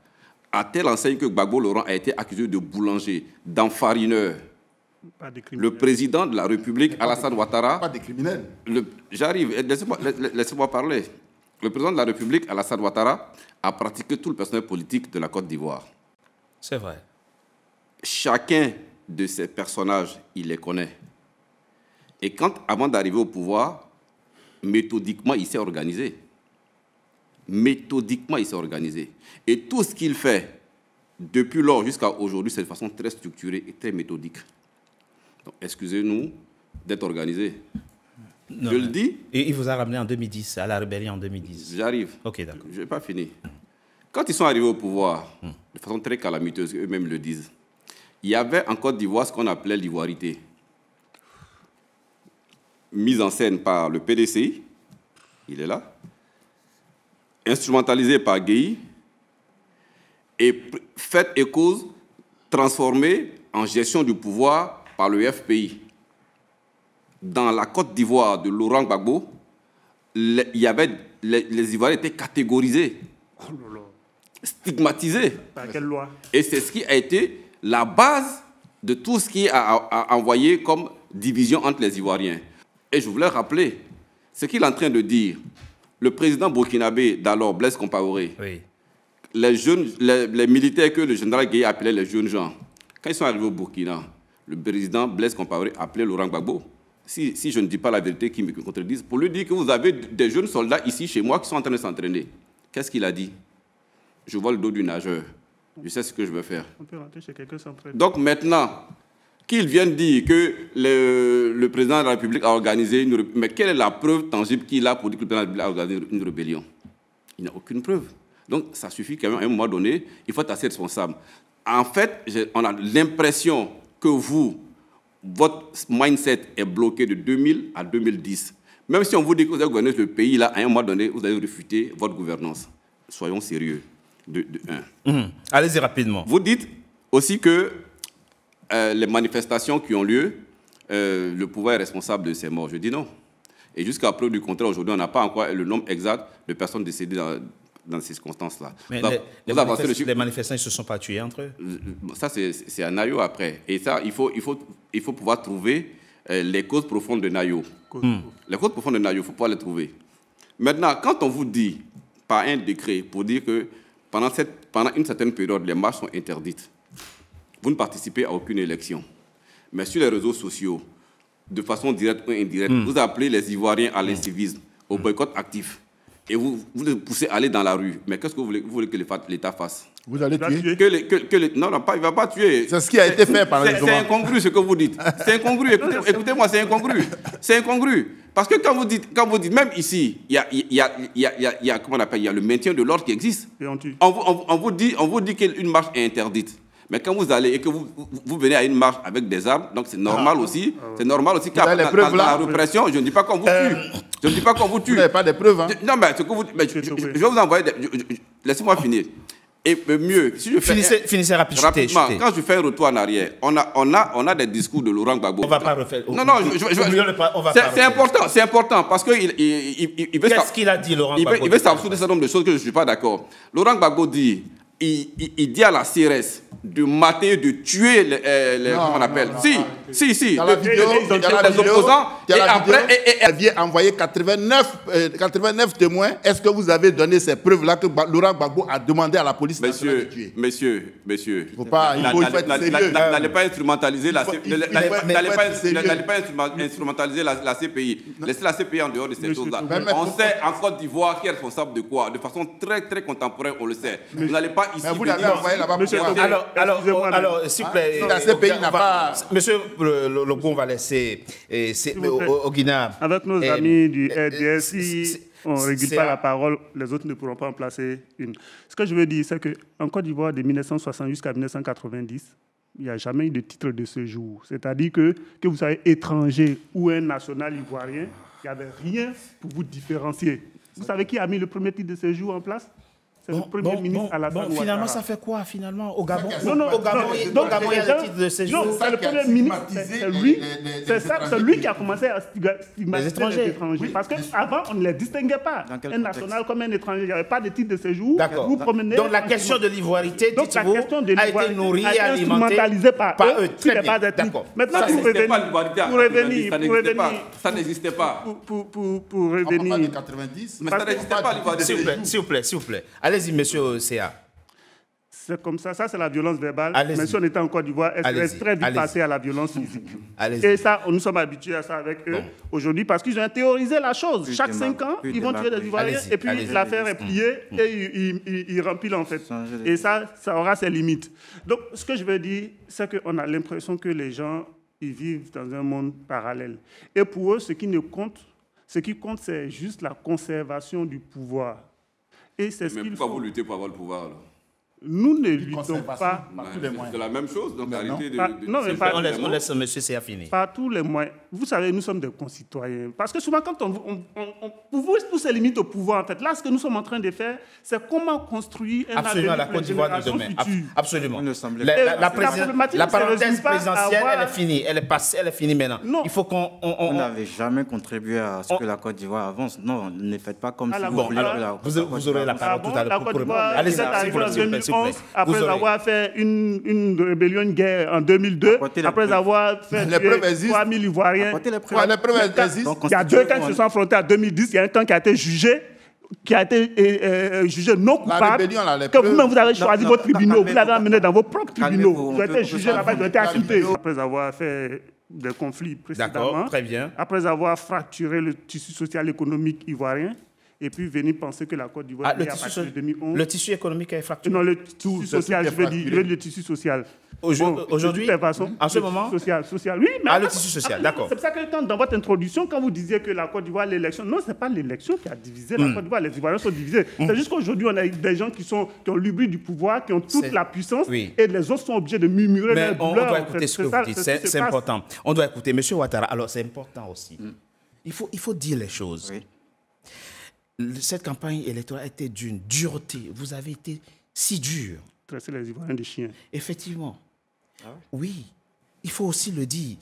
Speaker 5: À telle enseigne que Gbagbo Laurent a été accusé de boulanger, d'enfarineur. Le président de la République, Alassane Ouattara...
Speaker 2: Pas des criminels.
Speaker 5: J'arrive, laissez-moi parler. Le président de la République, Alassane Ouattara, a pratiqué tout le personnel politique de la Côte d'Ivoire.
Speaker 1: C'est vrai.
Speaker 5: Chacun de ces personnages, il les connaît. Et quand, avant d'arriver au pouvoir, méthodiquement, il s'est organisé. Méthodiquement, il s'est organisé. Et tout ce qu'il fait, depuis lors jusqu'à aujourd'hui, c'est de façon très structurée et très méthodique. Donc, excusez-nous d'être organisé.
Speaker 1: Non,
Speaker 5: je le dis.
Speaker 1: Et il vous a ramené en 2010, à la rébellion en 2010.
Speaker 5: J'arrive.
Speaker 1: Ok, d'accord.
Speaker 5: Je n'ai pas fini. Quand ils sont arrivés au pouvoir, de façon très calamiteuse, eux-mêmes le disent, il y avait en Côte d'Ivoire ce qu'on appelait l'ivoirité. Mise en scène par le PDCI, il est là, instrumentalisé par Gueye, et fait et cause transformée en gestion du pouvoir par le FPI. dans la Côte d'Ivoire de Laurent Gbagbo, les Ivoiriens étaient catégorisés, stigmatisés.
Speaker 6: Par quelle loi?
Speaker 5: Et c'est ce qui a été la base de tout ce qui a envoyé comme division entre les Ivoiriens. Et je voulais rappeler ce qu'il est en train de dire. Le président burkinabé d'alors, Blaise Compaoré,
Speaker 1: Oui.
Speaker 5: les militaires que le général Gueye appelait les jeunes gens, quand ils sont arrivés au Burkina, le président Blaise Compaoré appelait Laurent Gbagbo. Si je ne dis pas la vérité, qui me contredisent, pour lui dire que vous avez des jeunes soldats ici, chez moi, qui sont en train de s'entraîner. Qu'est-ce qu'il a dit? Je vois le dos du nageur. Je sais ce que je veux faire.
Speaker 6: On peut rentrer chez quelqu'un s'entraîner.
Speaker 5: Donc maintenant, qu'ils viennent dire que le président de la République a organisé une rébellion, mais quelle est la preuve tangible qu'il a pour dire que le président de la République a organisé une rébellion? Il n'y a aucune preuve. Donc ça suffit quand même, à un moment donné, il faut être assez responsable. En fait, on a l'impression que votre mindset est bloqué de 2000 à 2010. Même si on vous dit que vous avez gouverné le pays, là, à un moment donné, vous allez refuter votre gouvernance. Soyons sérieux. De un.
Speaker 1: Allez-y rapidement.
Speaker 5: Vous dites aussi que les manifestations qui ont lieu, le pouvoir est responsable de ces morts. Je dis non. Et jusqu'à preuve du contraire, aujourd'hui, on n'a pas encore le nombre exact de personnes décédées dans ces circonstances-là.
Speaker 1: Mais les manifestants ne se sont pas tués entre eux?
Speaker 5: Ça, c'est un naïo après. Et ça, il faut pouvoir trouver les causes profondes de naïo. Les causes profondes de naïo, il faut pouvoir les trouver. Maintenant, quand on vous dit, par un décret, pour dire que pendant une certaine période, les marches sont interdites, vous ne participez à aucune élection. Mais sur les réseaux sociaux, de façon directe ou indirecte, vous appelez les Ivoiriens à l'incivisme, au boycott actif. Et vous les poussez à aller dans la rue. Mais qu'est-ce que vous voulez que l'État fasse?
Speaker 2: Vous allez tuer?
Speaker 5: Non, il ne va pas tuer.
Speaker 2: C'est ce qui a été fait par les
Speaker 5: C'est incongru ce que vous dites. C'est incongru. Écoutez-moi, c'est incongru. C'est incongru. Parce que quand vous dites, même ici, il y a comment on appelle, il y a le maintien de l'ordre qui existe. On vous dit qu'une marche est interdite. Mais quand vous allez et que vous venez à une marche avec des armes, donc c'est normal aussi. C'est normal aussi qu'après la répression, je ne dis pas qu'on vous tue. Je ne dis pas qu'on vous tue.
Speaker 2: Vous n'avez pas de preuves, hein?
Speaker 5: Non, mais, je vais vous envoyer. Laissez-moi finir. Et mieux, si je fais
Speaker 1: finissez rapidement.
Speaker 5: Quand je fais un retour en arrière, on a des discours de Laurent Gbagbo.
Speaker 1: On ne va pas refaire.
Speaker 5: Non, c'est important, c'est important parce qu'il veut.
Speaker 1: Qu'est-ce qu'il a dit, Laurent Gbagbo?
Speaker 5: Il veut s'absoudre un certain nombre de choses que je ne suis pas d'accord. Laurent Gbagbo dit, il dit à la CRS de mater, de tuer comment on appelle. Si.
Speaker 2: Dans la vidéo,
Speaker 5: les opposants.
Speaker 2: Et après, elle vient envoyer 89 témoins. Est-ce que vous avez donné ces preuves-là que Laurent Gbagbo a demandé à la police nationale de tuer?
Speaker 5: Monsieur.
Speaker 2: N'allez
Speaker 5: pas instrumentaliser la CPI. Laissez la CPI en dehors de ces choses-là. On sait en Côte d'Ivoire qui est responsable de quoi. De façon très, très contemporaine, on le sait. Vous n'allez pas ici.
Speaker 2: Mais vous l'avez envoyé là-bas pour
Speaker 1: Alors, s'il vous plaît.
Speaker 2: La CPI n'a pas.
Speaker 1: Monsieur Logo, on va laisser au Guinée.
Speaker 6: Avec nos amis du RDS, si on ne régule pas la parole, les autres ne pourront pas en placer une. Ce que je veux dire, c'est qu'en Côte d'Ivoire, de 1960 jusqu'à 1990, il n'y a jamais eu de titre de séjour. C'est-à-dire que vous soyez étranger ou un national ivoirien, il n'y avait rien pour vous différencier. Vous savez qui a mis le premier titre de séjour en place? C'est le Premier ministre Alassane Ouattara.
Speaker 1: Finalement, ça fait quoi, finalement, au Gabon?
Speaker 6: Non,
Speaker 1: au Gabon, il y a des titres de séjour.
Speaker 6: Non, c'est le Premier ministre, c'est lui qui a commencé à stigmatiser les étrangers. Parce qu'avant, on ne les distinguait pas. Un national comme un étranger, il n'y avait pas de titre de séjour.
Speaker 1: D'accord. Donc la question de l'ivoirité, dites-vous, a été nourrie et alimentée
Speaker 6: par eux. Très bien. D'accord. Maintenant, pour revenir,
Speaker 5: ça n'existait pas.
Speaker 6: Pour revenir.
Speaker 5: Mais ça n'existait pas, l'ivoirité.
Speaker 1: S'il vous plaît. Allez-y, monsieur CA.
Speaker 6: C'est comme ça. Ça, c'est la violence verbale.
Speaker 1: Allez-y.
Speaker 6: Mais si on était en Côte d'Ivoire, elle serait très vite passée à la violence physique. Et ça, nous sommes habitués à ça avec eux aujourd'hui parce qu'ils ont théorisé la chose. Chaque 5 ans, ils vont tuer des Ivoiriens et puis l'affaire est pliée et ils rempilent en fait. Et ça aura ses limites. Donc, ce que je veux dire, c'est qu'on a l'impression que les gens, ils vivent dans un monde parallèle. Et pour eux, ce qui compte, c'est juste la conservation du pouvoir. Et c'est ce qu'il faut.
Speaker 5: Pourquoi vous luttez pour avoir le pouvoir alors?
Speaker 6: Nous ne luttons pas...
Speaker 5: C'est la même chose, donc arrêtez de...
Speaker 1: On laisse M. Sia finir.
Speaker 6: Par tous les moyens. Vous savez, nous sommes des concitoyens. Parce que souvent, quand tout se limite au pouvoir, en fait. Là, ce que nous sommes en train de faire, c'est comment construire un
Speaker 1: absolument la Côte d'Ivoire de demain. Absolument. La parenthèse présidentielle, elle est finie. Elle est passée, elle est finie maintenant.
Speaker 7: Non.
Speaker 1: Il faut qu'on...
Speaker 7: On n'avait jamais contribué à ce que la Côte d'Ivoire avance. Non, ne faites pas comme si vous vouliez que la
Speaker 1: vous aurez la parole tout à l'heure.
Speaker 6: Allez, après avoir fait une rébellion, une guerre en 2002, après avoir fait 3000 Ivoiriens. Il y a 2 camps qui se sont affrontés en 2010. Il y a un camp qui a été jugé non coupable, que vous-même vous avez choisi vos tribunaux, vous l'avez amené dans vos propres tribunaux. Vous avez été jugé là-bas, vous avez été acquitté. Après avoir fait des conflits précédemment,
Speaker 1: très bien.
Speaker 6: Après avoir fracturé le tissu social économique ivoirien, et puis venir penser que la Côte d'Ivoire est à partir de 2011.
Speaker 1: Le tissu économique est fracturé.
Speaker 6: Non, le tissu social, je veux dire le tissu social.
Speaker 1: Aujourd'hui, en ce moment
Speaker 6: social, oui. Mais
Speaker 1: le tissu social, d'accord.
Speaker 6: C'est pour ça que dans votre introduction, quand vous disiez que la Côte d'Ivoire, l'élection, non, ce n'est pas l'élection qui a divisé la Côte d'Ivoire. Les Ivoiriens sont divisés. C'est juste qu'aujourd'hui, on a des gens qui ont l'ubris du pouvoir, qui ont toute la puissance, et les autres sont obligés de murmurer leur douleur.
Speaker 1: On doit écouter ce que vous dites, c'est important. On doit écouter. Monsieur Ouattara, alors c'est important aussi. Il faut dire les choses.
Speaker 7: Oui.
Speaker 1: Cette campagne électorale a été d'une dureté. Vous avez été si dur.
Speaker 6: Tracer les Ivoiriens des chiens.
Speaker 1: Effectivement. Oui, il faut aussi le dire.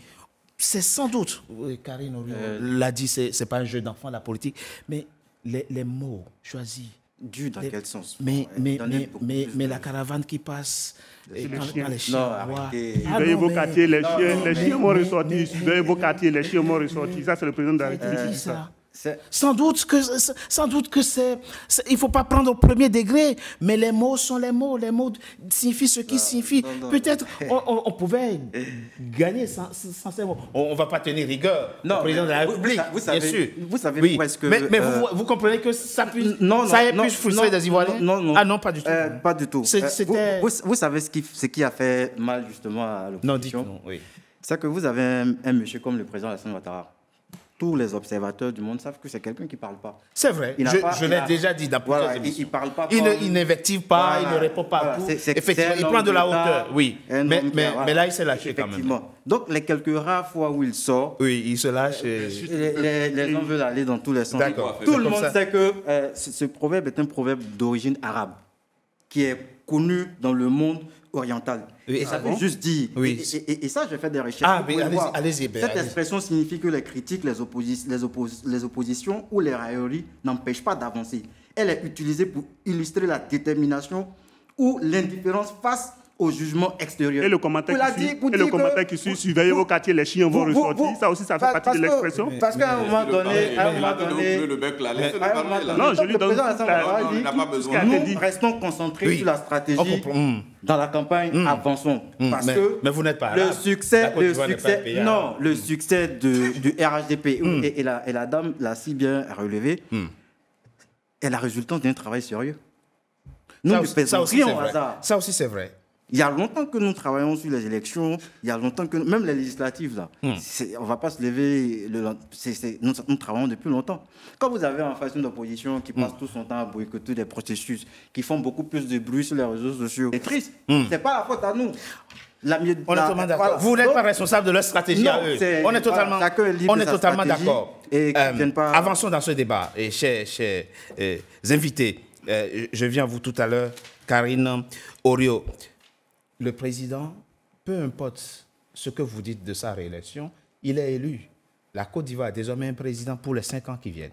Speaker 1: C'est sans doute, Karine l'a dit, ce n'est pas un jeu d'enfant, la politique, mais les mots choisis.
Speaker 7: Dû dans quel sens?
Speaker 1: Mais la caravane qui passe, les chiens.
Speaker 6: Suivez vos quartiers, les chiens m'ont ressorti. Suivez vos quartiers, les chiens m'ont ressorti. Ça, c'est le président de la République qui dit ça.
Speaker 1: Sans doute que c'est... Il ne faut pas prendre au premier degré, mais les mots sont les mots. Les mots signifient ce qu'ils signifient. Peut-être on pouvait gagner sans ces mots. On ne va pas tenir rigueur au président de la République, bien sûr.
Speaker 7: Vous savez pourquoi est-ce que...
Speaker 1: Mais vous comprenez que ça ait pu frustrer des Ivoiriens?
Speaker 7: Non.
Speaker 1: Ah non, pas du tout.
Speaker 7: Pas du tout. Vous savez ce qui a fait mal justement à l'opposition?
Speaker 1: Non, oui.
Speaker 7: C'est que vous avez un monsieur comme le président Alassane Ouattara. Tous les observateurs du monde savent que c'est quelqu'un qui ne parle pas.
Speaker 1: C'est vrai, je l'ai déjà dit dans plusieurs émissions.
Speaker 7: Il ne parle pas.
Speaker 1: Il n'invective pas, il ne répond pas à tout. Effectivement, il prend de la hauteur, oui. Mais là, il s'est lâché quand même.
Speaker 7: Donc, les quelques rares fois où il sort,
Speaker 1: oui, il se lâche.
Speaker 7: Les gens veulent aller dans tous les sens. Tout le monde sait que ce proverbe est un proverbe d'origine arabe qui est connu dans le monde oriental. Et ça veut juste dire, et ça, j'ai fait des recherches.
Speaker 1: Allez-y.
Speaker 7: Cette expression signifie que les critiques, les oppositions ou les railleries n'empêchent pas d'avancer. Elle est utilisée pour illustrer la détermination ou l'indifférence face au jugement extérieur.
Speaker 6: Et le commentaire qui suit, surveillez vos quartiers, les chiens vont ressortir. Ça aussi, ça fait partie de l'expression.
Speaker 7: Parce qu'à un moment donné...
Speaker 6: Non, je lui donne...
Speaker 7: Il n'a pas besoin. Nous restons concentrés sur la stratégie dans la campagne, avançons. Parce que
Speaker 1: mais vous n'êtes pas
Speaker 7: le succès du RHDP, et la dame l'a si bien relevé, est la résultante d'un travail sérieux. Nous ne faisons rien au hasard.
Speaker 1: Ça aussi, c'est vrai.
Speaker 7: Il y a longtemps que nous travaillons sur les élections, il y a longtemps que... Même les législatives, là, on ne va pas se lever... Nous travaillons depuis longtemps. Quand vous avez en face une opposition qui passe tout son temps à boycotter des processus, qui font beaucoup plus de bruit sur les réseaux sociaux, c'est triste. Ce n'est pas la faute à nous.
Speaker 1: On est totalement d'accord. Voilà. Vous n'êtes pas responsable de leur stratégie à eux. On est totalement d'accord. Avançons dans ce débat. Et chers invités, je viens à vous tout à l'heure, Karine Orio. Le président, peu importe ce que vous dites de sa réélection, il est élu. La Côte d'Ivoire a désormais un président pour les 5 ans qui viennent.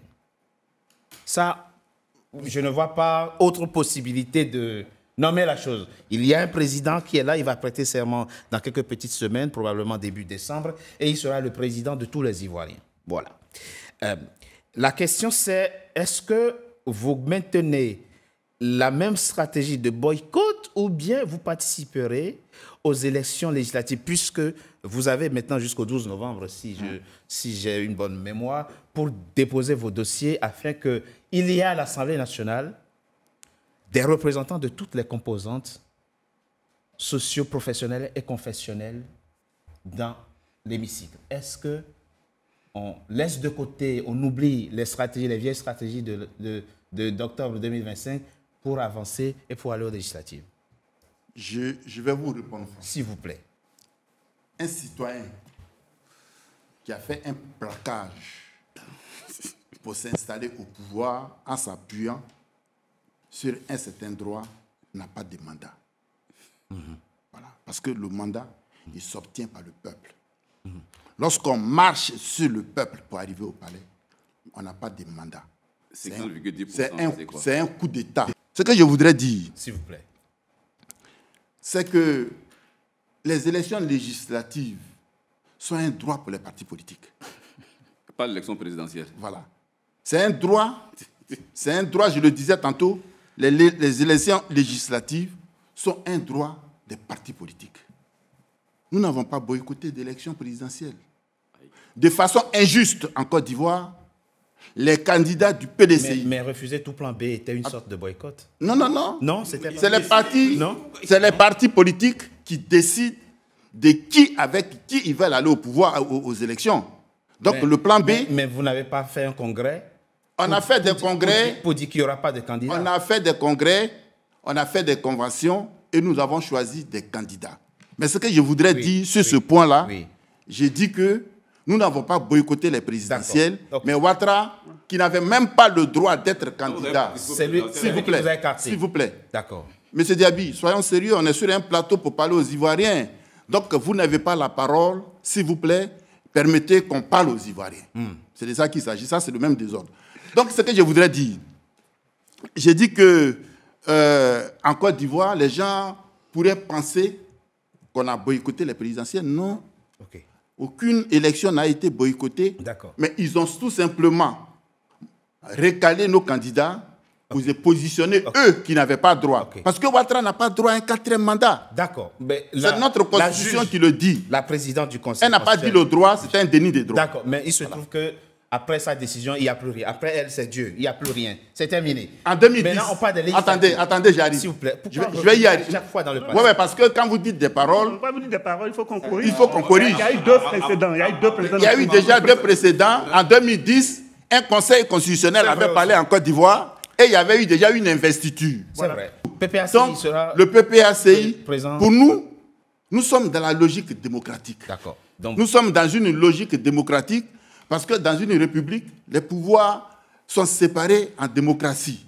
Speaker 1: Ça, je ne vois pas autre possibilité de nommer la chose. Il y a un président qui est là, il va prêter serment dans quelques petites semaines, probablement début décembre, et il sera le président de tous les Ivoiriens. Voilà. La question c'est, est-ce que vous maintenez la même stratégie de boycott ou bien vous participerez aux élections législatives, puisque vous avez maintenant jusqu'au 12 novembre, si j'ai une bonne mémoire, pour déposer vos dossiers afin qu'il y ait à l'Assemblée nationale des représentants de toutes les composantes socio-professionnelles et confessionnelles dans l'hémicycle. Est-ce qu'on laisse de côté, on oublie les stratégies, les vieilles stratégies d'octobre 2025 pour avancer et pour aller aux législatives?
Speaker 2: Je vais vous répondre.
Speaker 1: S'il vous plaît.
Speaker 2: Un citoyen qui a fait un plaquage pour s'installer au pouvoir en s'appuyant sur un certain droit n'a pas de mandat. Voilà. Parce que le mandat, il s'obtient par le peuple. Lorsqu'on marche sur le peuple pour arriver au palais, on n'a pas de mandat. C'est un coup d'État. Ce que je voudrais dire,
Speaker 1: s'il vous plaît,
Speaker 2: c'est que les élections législatives sont un droit pour les partis politiques.
Speaker 5: Pas l'élection présidentielle.
Speaker 2: Voilà. C'est un droit, je le disais tantôt, les élections législatives sont un droit des partis politiques. Nous n'avons pas boycotté d'élections présidentielles. De façon injuste en Côte d'Ivoire, les candidats du PDCI...
Speaker 1: Mais refuser tout plan B était une sorte de boycott.
Speaker 2: Non, non, non.
Speaker 1: Non, c'était
Speaker 2: c'est les partis politiques qui décident de avec qui ils veulent aller au pouvoir aux élections. Donc le plan B...
Speaker 1: Mais vous n'avez pas fait un congrès?
Speaker 2: On a fait des congrès...
Speaker 1: Pour dire qu'il n'y aura pas de candidats.
Speaker 2: On a fait des congrès, on a fait des conventions et nous avons choisi des candidats. Mais ce que je voudrais dire sur ce point-là, j'ai dit que nous n'avons pas boycotté les présidentielles, mais Ouattara, qui n'avait même pas le droit d'être candidat, s'il vous plaît.
Speaker 1: D'accord.
Speaker 2: Monsieur Diaby, soyons sérieux, on est sur un plateau pour parler aux Ivoiriens. Donc, vous n'avez pas la parole, s'il vous plaît, permettez qu'on parle aux Ivoiriens. C'est de ça qu'il s'agit, ça c'est le même désordre. Donc, ce que je voudrais dire, j'ai dit que en Côte d'Ivoire, les gens pourraient penser qu'on a boycotté les présidentielles. Non.
Speaker 1: Okay.
Speaker 2: Aucune élection n'a été boycottée. Mais ils ont tout simplement recalé nos candidats pour se positionner, eux, qui n'avaient pas droit. Parce que Ouattara n'a pas droit à un 4e mandat.
Speaker 1: D'accord.
Speaker 2: C'est notre constitution qui le dit.
Speaker 1: La présidente du Conseil.
Speaker 2: Elle n'a pas dit le droit, c'est un déni des droits.
Speaker 1: D'accord. Mais il se trouve que après sa décision, il n'y a plus rien. Après elle, c'est Dieu. Il n'y a plus rien. C'est terminé.
Speaker 2: En 2010.
Speaker 1: Maintenant, on parle de législatives.
Speaker 2: Attendez, j'arrive.
Speaker 1: S'il vous plaît.
Speaker 2: Je vais y arriver.
Speaker 1: Chaque fois dans le passé.
Speaker 2: Oui, parce que quand vous dites des paroles...
Speaker 6: Quand vous dites des paroles, il faut qu'on corrige.
Speaker 2: Il faut qu'on corrige.
Speaker 6: Il y a eu 2 précédents.
Speaker 2: Il y a eu déjà 2 précédents. En 2010, un conseil constitutionnel avait parlé en Côte d'Ivoire et il y avait eu déjà une investiture.
Speaker 1: C'est vrai. PPACI
Speaker 2: Donc,
Speaker 1: sera
Speaker 2: le PPACI,
Speaker 1: présent.
Speaker 2: pour nous sommes dans la logique démocratique.
Speaker 1: D'accord.
Speaker 2: Nous sommes dans une logique démocratique parce que dans une république, les pouvoirs sont séparés en démocratie.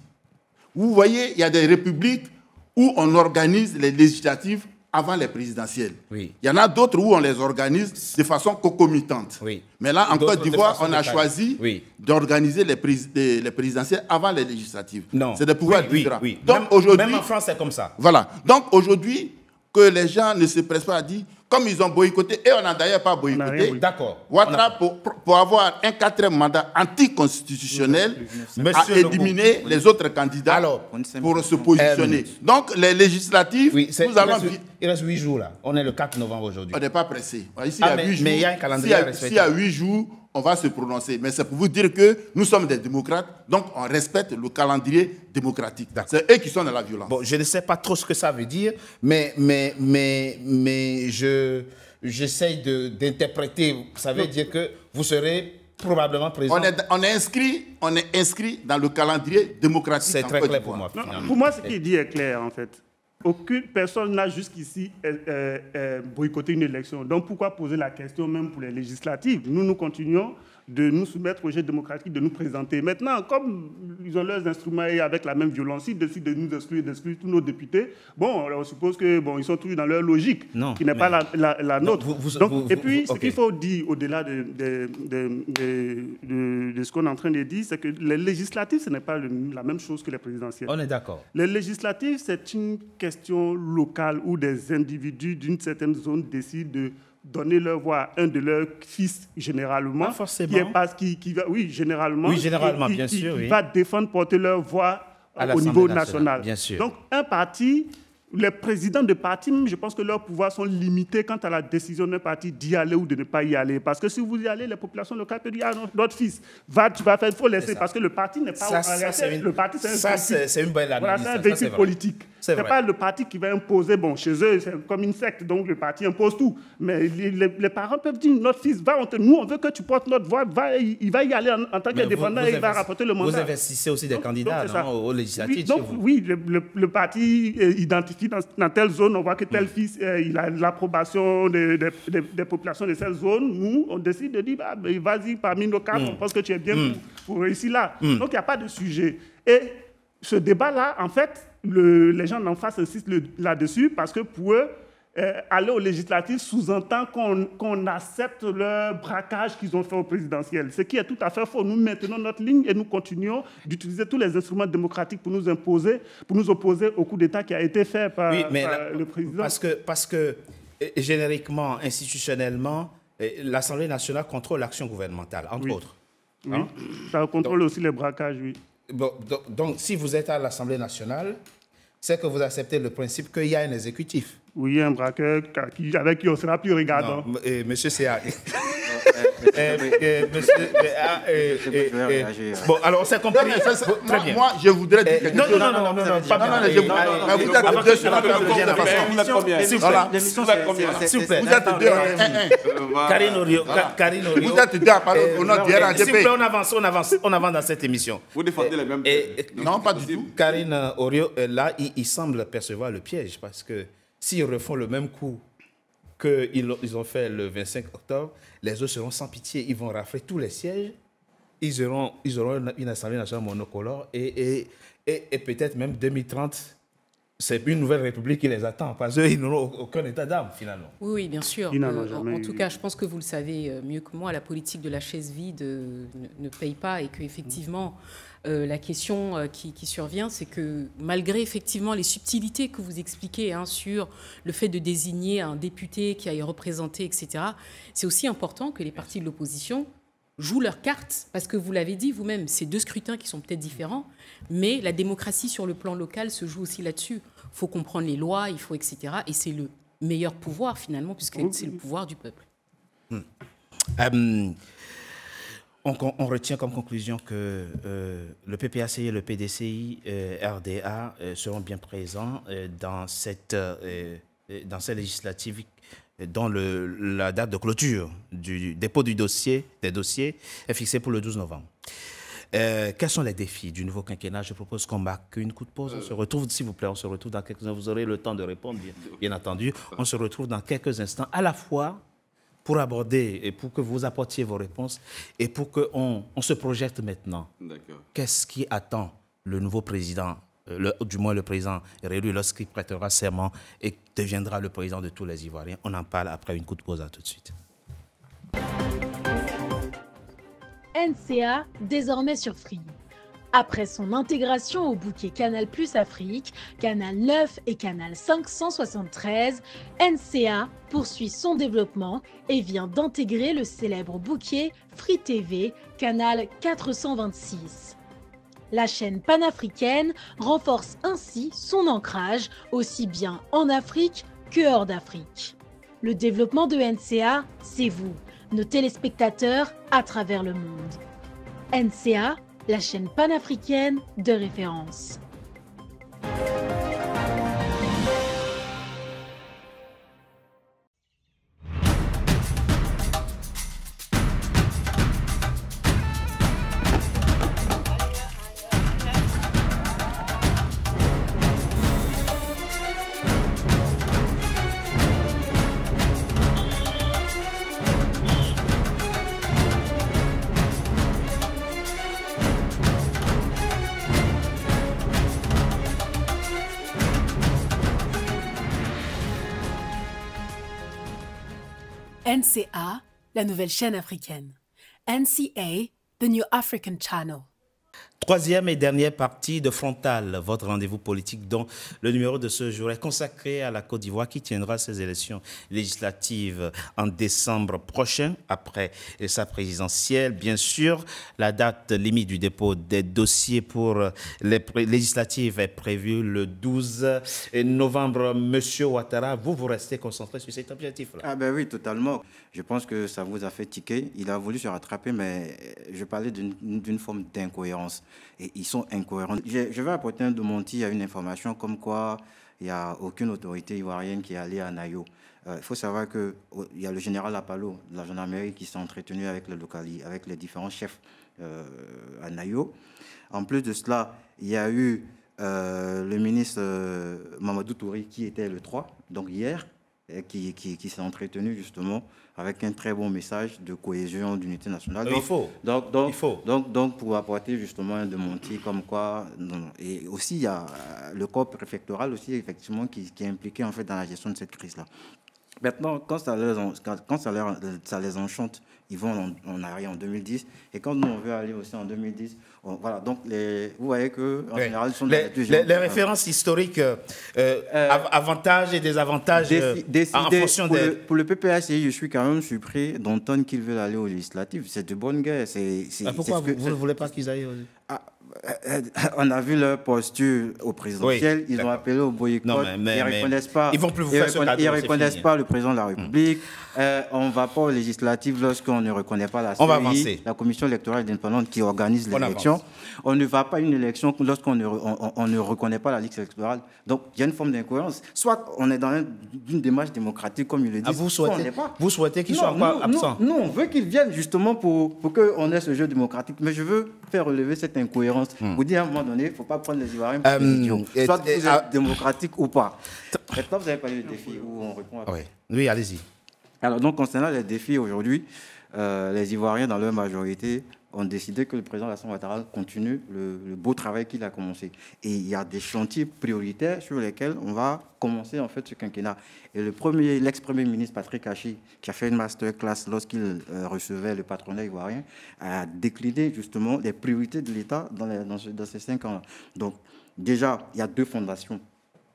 Speaker 2: Vous voyez, il y a des républiques où on organise les législatives avant les présidentielles.
Speaker 1: Oui.
Speaker 2: Il y en a d'autres où on les organise de façon concomitante.
Speaker 1: Oui.
Speaker 2: Mais là, en Côte d'Ivoire, on a choisi d'organiser les présidentielles avant les législatives.
Speaker 1: Non.
Speaker 2: C'est des pouvoirs différents.
Speaker 1: Donc, même en France, c'est comme ça.
Speaker 2: Voilà. Donc aujourd'hui, que les gens ne se pressent pas à dire, comme ils ont boycotté, et on n'a d'ailleurs pas boycotté,
Speaker 1: d'accord.
Speaker 2: Ouattara, pour avoir un 4e mandat anticonstitutionnel, a éliminé les autres candidats pour se positionner. Donc, les législatives, nous allons...
Speaker 1: Il reste 8 jours, là. On est le 4 novembre aujourd'hui.
Speaker 2: On n'est pas pressé. Ici,
Speaker 1: mais il y a un calendrier à respecter.
Speaker 2: S'il y a 8 jours, on va se prononcer. Mais c'est pour vous dire que nous sommes des démocrates, donc on respecte le calendrier démocratique. C'est eux qui sont dans la violence.
Speaker 1: Bon, je ne sais pas trop ce que ça veut dire, mais j'essaye d'interpréter. Ça veut dire que vous serez probablement présent.
Speaker 2: On est inscrit dans le calendrier démocratique.
Speaker 1: C'est très clair pour moi.
Speaker 6: Pour moi, ce qu'il dit est clair, en fait. Aucune personne n'a jusqu'ici boycotté une élection. Donc pourquoi poser la question même pour les législatives? Nous continuons de nous soumettre au jeu démocratique, de nous présenter. Maintenant, comme ils ont leurs instruments et avec la même violence, ils décident de nous exclure tous nos députés. Bon, on suppose que ils sont toujours dans leur logique, qui n'est pas la nôtre. Et puis, ce qu'il faut dire au-delà de ce qu'on est en train de dire, c'est que les législatives, ce n'est pas la même chose que les présidentielles.
Speaker 1: On est d'accord.
Speaker 6: Les législatives, c'est une question locale où des individus d'une certaine zone décident de donner leur voix à un de leurs fils, généralement.
Speaker 1: Pas forcément.
Speaker 6: Généralement.
Speaker 1: Oui, généralement, bien sûr.
Speaker 6: Qui va défendre, porter leur voix au niveau national.
Speaker 1: Bien sûr.
Speaker 6: Donc, un parti, les présidents de partis, je pense que leurs pouvoirs sont limités quant à la décision d'un parti d'y aller ou de ne pas y aller. Parce que si vous y allez, les populations locales peuvent dire, notre fils, il faut laisser, parce que le parti n'est pas...
Speaker 1: C'est une belle analyse.
Speaker 6: Voilà, c'est un véhicule politique. Ce n'est pas le parti qui va imposer, chez eux, c'est comme une secte, donc le parti impose tout. Mais les parents peuvent dire, notre fils, nous, on veut que tu portes notre voix, il va y aller en tant qu'indépendant et il va rapporter le mandat.
Speaker 1: Vous investissez aussi des candidats aux législatives.
Speaker 6: Donc, oui, le parti identifie justifie dans telle zone, on voit que tel fils, il a l'approbation des populations de cette zone. Nous, on décide de dire, bah, vas-y, parmi nos cadres, on pense que tu es bien pour réussir là. Donc, il n'y a pas de sujet. Et ce débat-là, en fait, les gens d'en face insistent là-dessus parce que pour eux, aller aux législatives sous-entend qu'on accepte le braquage qu'ils ont fait au présidentiel. Ce qui est tout à fait faux. Nous maintenons notre ligne et nous continuons d'utiliser tous les instruments démocratiques pour nous opposer au coup d'État qui a été fait par le président.
Speaker 1: Parce que génériquement, institutionnellement, l'Assemblée nationale contrôle l'action gouvernementale, entre autres.
Speaker 6: Oui, hein? Ça contrôle aussi les braquages, oui.
Speaker 1: Bon, donc, si vous êtes à l'Assemblée nationale, c'est que vous acceptez le principe qu'il y a un exécutif.
Speaker 6: Oui, un braqueur avec qui on sera plus regardant.
Speaker 1: Non, monsieur Céa. Bon, alors on s'est compris. Très bien.
Speaker 2: Moi, je voudrais dire quelque chose.
Speaker 1: Non, pas bien.
Speaker 2: Vous êtes deux sur la table.
Speaker 1: S'il vous plaît.
Speaker 2: Vous êtes deux.
Speaker 1: Karine Orio.
Speaker 2: Vous êtes deux à parler au nom du RADP.
Speaker 1: S'il vous plaît, on avance dans cette émission.
Speaker 5: Vous défendez les mêmes.
Speaker 2: Non, pas du tout.
Speaker 1: Karine Orio, là, il semble percevoir le piège parce que s'ils refont le même coup qu'ils ont fait le 25 octobre, les autres seront sans pitié. Ils vont rafler tous les sièges. Ils auront une Assemblée nationale monocolore et peut-être même 2030, c'est une nouvelle république qui les attend parce qu'ils n'auront aucun état d'âme finalement.
Speaker 3: Oui, bien sûr. En tout cas, je pense que vous le savez mieux que moi, la politique de la chaise vide ne paye pas et qu'effectivement, la question qui survient, c'est que malgré effectivement les subtilités que vous expliquez sur le fait de désigner un député qui aille représenter, etc., c'est aussi important que les partis de l'opposition jouent leurs cartes, parce que vous l'avez dit vous-même, c'est deux scrutins qui sont peut-être différents, mais la démocratie sur le plan local se joue aussi là-dessus. Il faut comprendre les lois, il faut, etc. Et c'est le meilleur pouvoir finalement, puisque c'est le pouvoir du peuple.
Speaker 1: On retient comme conclusion que le PPACI et le PDCI RDA seront bien présents dans cette législative dont la date de clôture du dépôt des dossiers est fixée pour le 12 novembre. Quels sont les défis du nouveau quinquennat? Je propose qu'on marque une coup de pause. On se retrouve, s'il vous plaît, on se retrouve dans quelques instants. Vous aurez le temps de répondre, bien entendu. On se retrouve dans quelques instants, à la fois pour aborder et pour que vous apportiez vos réponses et pour qu'on se projette maintenant. Qu'est-ce qui attend le nouveau président, du moins le président réélu lorsqu'il prêtera serment et deviendra le président de tous les Ivoiriens? On en parle après une coup de pause. À tout de suite.
Speaker 8: NCA, désormais sur Free. Après son intégration au bouquet Canal+ Afrique, Canal 9 et Canal 573, NCA poursuit son développement et vient d'intégrer le célèbre bouquet Free TV, Canal 426. La chaîne panafricaine renforce ainsi son ancrage aussi bien en Afrique que hors d'Afrique. Le développement de NCA, c'est vous, nos téléspectateurs à travers le monde. NCA, la chaîne panafricaine de référence.
Speaker 9: NCA, la nouvelle chaîne africaine. NCA, the New African Channel.
Speaker 1: Troisième et dernière partie de Frontal, votre rendez-vous politique dont le numéro de ce jour est consacré à la Côte d'Ivoire qui tiendra ses élections législatives en décembre prochain, après sa présidentielle. Bien sûr, la date limite du dépôt des dossiers pour les législatives est prévue le 12 novembre. Monsieur Ouattara, vous restez concentré sur cet objectif-là?
Speaker 7: Ah ben oui, totalement. Je pense que ça vous a fait tiquer. Il a voulu se rattraper, mais je parlais d'une forme d'incohérence. Et ils sont incohérents. Je vais apporter un démenti à une information comme quoi il n'y a aucune autorité ivoirienne qui est allée à Nayo. Il faut savoir qu'il y a le général Apallo de la gendarmerie qui s'est entretenu avec les différents chefs à Nayo. En plus de cela, il y a eu le ministre Mamadou Touré, qui était le 3, donc hier, qui s'est entretenu justement avec un très bon message de cohésion, d'unité nationale. Donc, pour apporter justement un démenti comme quoi... Et aussi, il y a le corps préfectoral aussi, effectivement, qui est impliqué en fait dans la gestion de cette crise-là. Maintenant, quand ça les enchante, ils vont en arrière en 2010. Et quand nous, on veut aller aussi en 2010, voilà. Donc, vous voyez qu'en général, ils sont dans
Speaker 1: les références historiques, avantages et désavantages en fonction des...
Speaker 7: Pour le PPACI, je suis quand même surpris d'entendre qu'ils veulent aller aux législatives. C'est de bonne guerre.
Speaker 1: Pourquoi vous ne voulez pas qu'ils aillent aux...
Speaker 7: On a vu leur posture au présidentiel. Ils ont appelé au boycott. Ils ne reconnaissent pas.
Speaker 1: Ils vont plus vous faire ce cadeau.
Speaker 7: Ils ne reconnaissent pas le président de la République. On ne va pas aux législatives lorsqu'on ne reconnaît pas la CEI, la Commission électorale indépendante qui organise l'élection. On ne va pas à une élection lorsqu'on ne reconnaît pas la liste électorale. Donc, il y a une forme d'incohérence. Soit on est dans une démarche démocratique, comme il le dit.
Speaker 1: Vous souhaitez qu'ils soient encore absents?
Speaker 7: Non, on veut qu'ils viennent justement pour qu'on ait ce jeu démocratique. Mais je veux faire relever cette incohérence. Vous dites à un moment donné, il ne faut pas prendre les Ivoiriens pour des idiots. Soit vous êtes démocratique ou pas. Maintenant, vous avez parlé des défis où on répond à...
Speaker 1: Oui, allez-y.
Speaker 7: Alors, donc, concernant les défis aujourd'hui, les Ivoiriens, dans leur majorité, ont décidé que le président Alassane Ouattara continue le beau travail qu'il a commencé. Et il y a des chantiers prioritaires sur lesquels on va commencer en fait ce quinquennat. Et l'ex-premier ministre Patrick Hachi, qui a fait une masterclass lorsqu'il recevait le patronat ivoirien, a décliné justement les priorités de l'État dans ces 5 ans. Donc déjà, il y a 2 fondations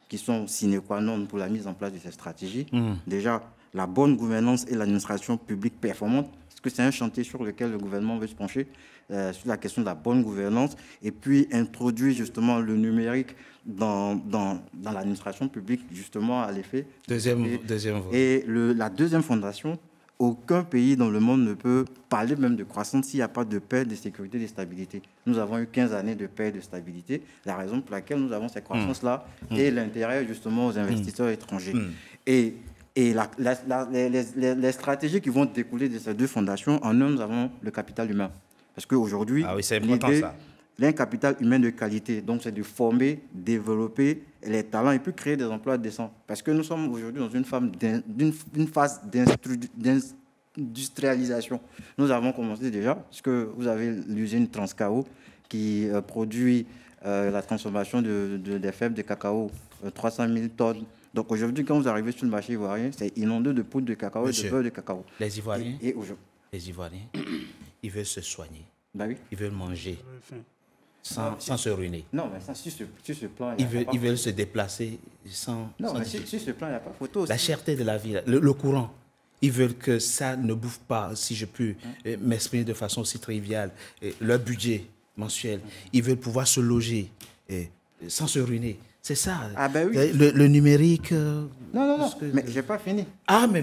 Speaker 7: qui sont sine qua non pour la mise en place de ces stratégies. Déjà, la bonne gouvernance et l'administration publique performante, parce que c'est un chantier sur lequel le gouvernement veut se pencher, sur la question de la bonne gouvernance, et puis introduire justement le numérique dans l'administration publique, justement à l'effet.
Speaker 1: Deuxième
Speaker 7: et la deuxième fondation, aucun pays dans le monde ne peut parler même de croissance s'il n'y a pas de paix, de sécurité, de stabilité. Nous avons eu 15 années de paix et de stabilité, la raison pour laquelle nous avons cette croissance-là et l'intérêt justement aux investisseurs étrangers. Et les stratégies qui vont découler de ces 2 fondations, en un, nous avons le capital humain. Parce qu'aujourd'hui, l'idée, un capital humain de qualité, donc c'est de former, développer les talents et puis créer des emplois décents. Parce que nous sommes aujourd'hui dans une phase d'industrialisation. Nous avons commencé déjà, parce que vous avez l'usine Transcao qui produit la transformation des fèves de cacao, 300 000 tonnes. Donc aujourd'hui, quand vous arrivez sur le marché ivoirien, c'est inondé de poudre de cacao et de beurre de cacao.
Speaker 1: Les Ivoiriens, ils veulent se soigner. Ils veulent manger sans se ruiner.
Speaker 7: Non, mais ça, sur ce plan,
Speaker 1: ils veulent se déplacer sans...
Speaker 7: Non, mais sur ce plan, il n'y a pas photo.
Speaker 1: La cherté de la vie, le courant. Ils veulent que ça ne bouffe pas, si je peux m'exprimer de façon aussi triviale, leur budget mensuel. Ils veulent pouvoir se loger sans se ruiner. C'est ça.
Speaker 7: Ah ben oui.
Speaker 1: Le numérique...
Speaker 7: Non, mais je n'ai pas fini.
Speaker 1: Ah, mais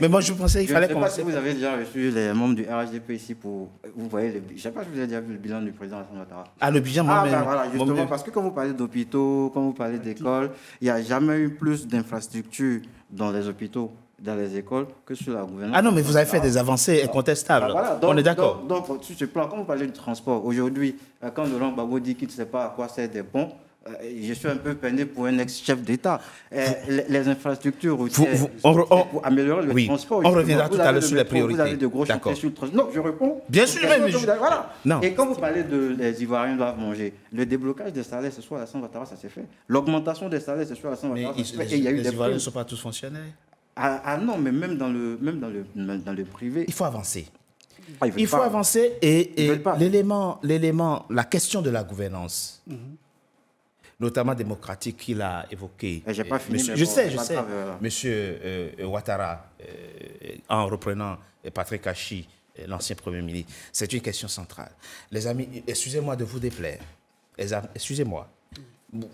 Speaker 1: moi, je pensais qu'il fallait commencer.
Speaker 7: Je ne sais pas si vous avez déjà reçu les membres du RHDP ici pour... Vous voyez, je ne sais pas si vous avez déjà vu le bilan du président Alassane Ouattara.
Speaker 1: Ah, le bilan, moi-même.
Speaker 7: Ben voilà, justement, parce que quand vous parlez d'hôpitaux, quand vous parlez d'écoles, il n'y a jamais eu plus d'infrastructures dans les hôpitaux, dans les écoles, que sur la gouvernance.
Speaker 1: Ah non, mais vous avez fait des avancées incontestables.
Speaker 7: Voilà,
Speaker 1: on est d'accord.
Speaker 7: Donc, sur ce plan, quand vous parlez du transport, aujourd'hui, quand Laurent Gbagbo dit qu'il ne sait pas à quoi servent des ponts, je suis un peu peiné pour un ex-chef d'État. Les infrastructures routières, pour améliorer le transport.
Speaker 1: On reviendra tout à l'heure sur les priorités.
Speaker 7: Vous avez de gros chantiers sur le transport. Non, je réponds.
Speaker 1: Bien sûr, mais
Speaker 7: voilà.
Speaker 1: Non.
Speaker 7: Et quand vous parlez de les Ivoiriens doivent manger, le déblocage des salaires, ce soit à Alassane Ouattara, ça s'est fait. L'augmentation des salaires, ce soit à Alassane Ouattara, ça s'est fait. Et il y a eu
Speaker 1: les Ivoiriens ne sont pas tous fonctionnaires.
Speaker 7: Ah non, mais même dans le privé.
Speaker 1: Il faut avancer. Il faut avancer et l'élément, la question de la gouvernance. Notamment démocratique qu'il a évoqué.
Speaker 7: J'ai pas fini.
Speaker 1: Je sais. Monsieur Ouattara, en reprenant Patrick Hachi, l'ancien Premier ministre, c'est une question centrale. Les amis, excusez-moi de vous déplaire. Excusez-moi.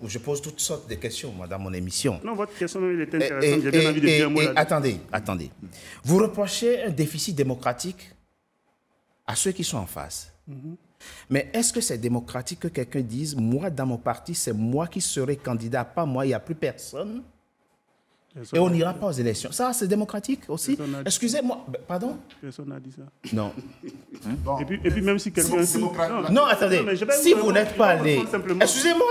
Speaker 1: Je pose toutes sortes de questions, moi, dans mon émission.
Speaker 6: Non, votre question il est intéressante. J'ai bien envie de dire un mot là-dessus.
Speaker 1: Attendez. Vous reprochez un déficit démocratique à ceux qui sont en face. Mais est-ce que c'est démocratique que quelqu'un dise, moi, dans mon parti, c'est moi qui serai candidat, pas moi, il n'y a plus personne, et on n'ira pas aux élections? Ça, c'est démocratique aussi? Excusez-moi, pardon?
Speaker 6: Personne n'a dit ça.
Speaker 1: Non.
Speaker 6: Et puis même si quelqu'un...
Speaker 1: Non, attendez, si vous n'êtes pas allé... Excusez-moi,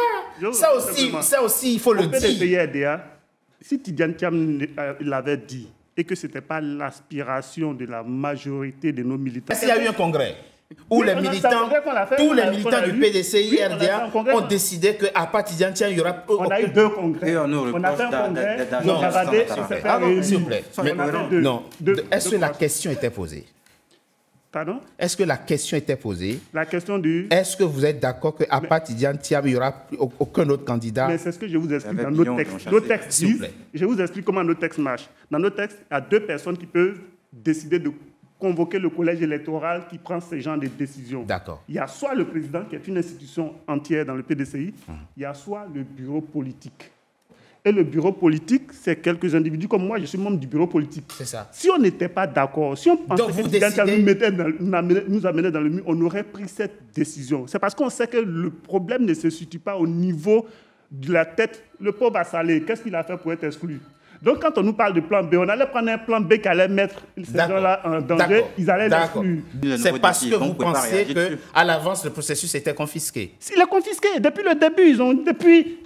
Speaker 1: Ça aussi, il faut le dire.
Speaker 6: RDA, si Tidjane Thiam l'avait dit et que ce n'était pas l'aspiration de la majorité de nos militants.
Speaker 1: Est-ce qu'il y a eu un congrès où les militants, tous les militants du PDCI, RDA ont décidé qu'à part Tidjane Thiam, il y aura...
Speaker 6: On a eu 2 congrès. On a fait un congrès.
Speaker 1: S'il vous plaît. Non. Est-ce que la question était posée?
Speaker 6: Pardon?
Speaker 1: Est-ce que la question était posée?
Speaker 6: La question du...
Speaker 1: Est-ce que vous êtes d'accord qu'à part Tidjane Thiam, il n'y aura aucun autre candidat?
Speaker 6: Mais c'est ce que je vous explique dans nos textes. Nos textes disent, je vous explique comment nos textes marchent. Dans nos textes, il y a 2 personnes qui peuvent décider de convoquer le collège électoral qui prend ce genre de décisions.
Speaker 1: D'accord.
Speaker 6: Il y a soit le président, qui est une institution entière dans le PDCI, il y a soit le bureau politique. Et le bureau politique, c'est quelques individus comme moi, je suis membre du bureau politique.
Speaker 1: C'est ça.
Speaker 6: Si on n'était pas d'accord, si on pensait que nous amenait dans le mur, on aurait pris cette décision. C'est parce qu'on sait que le problème ne se situe pas au niveau de la tête. Le pauvre Assalé, qu'est-ce qu'il a fait pour être exclu? Donc, quand on nous parle de plan B, on allait prendre un plan B qui allait mettre ces gens-là en danger, ils allaient l'exclure.
Speaker 1: C'est parce que vous pensez qu'à l'avance, le processus était confisqué.
Speaker 6: Il est confisqué. Depuis le début,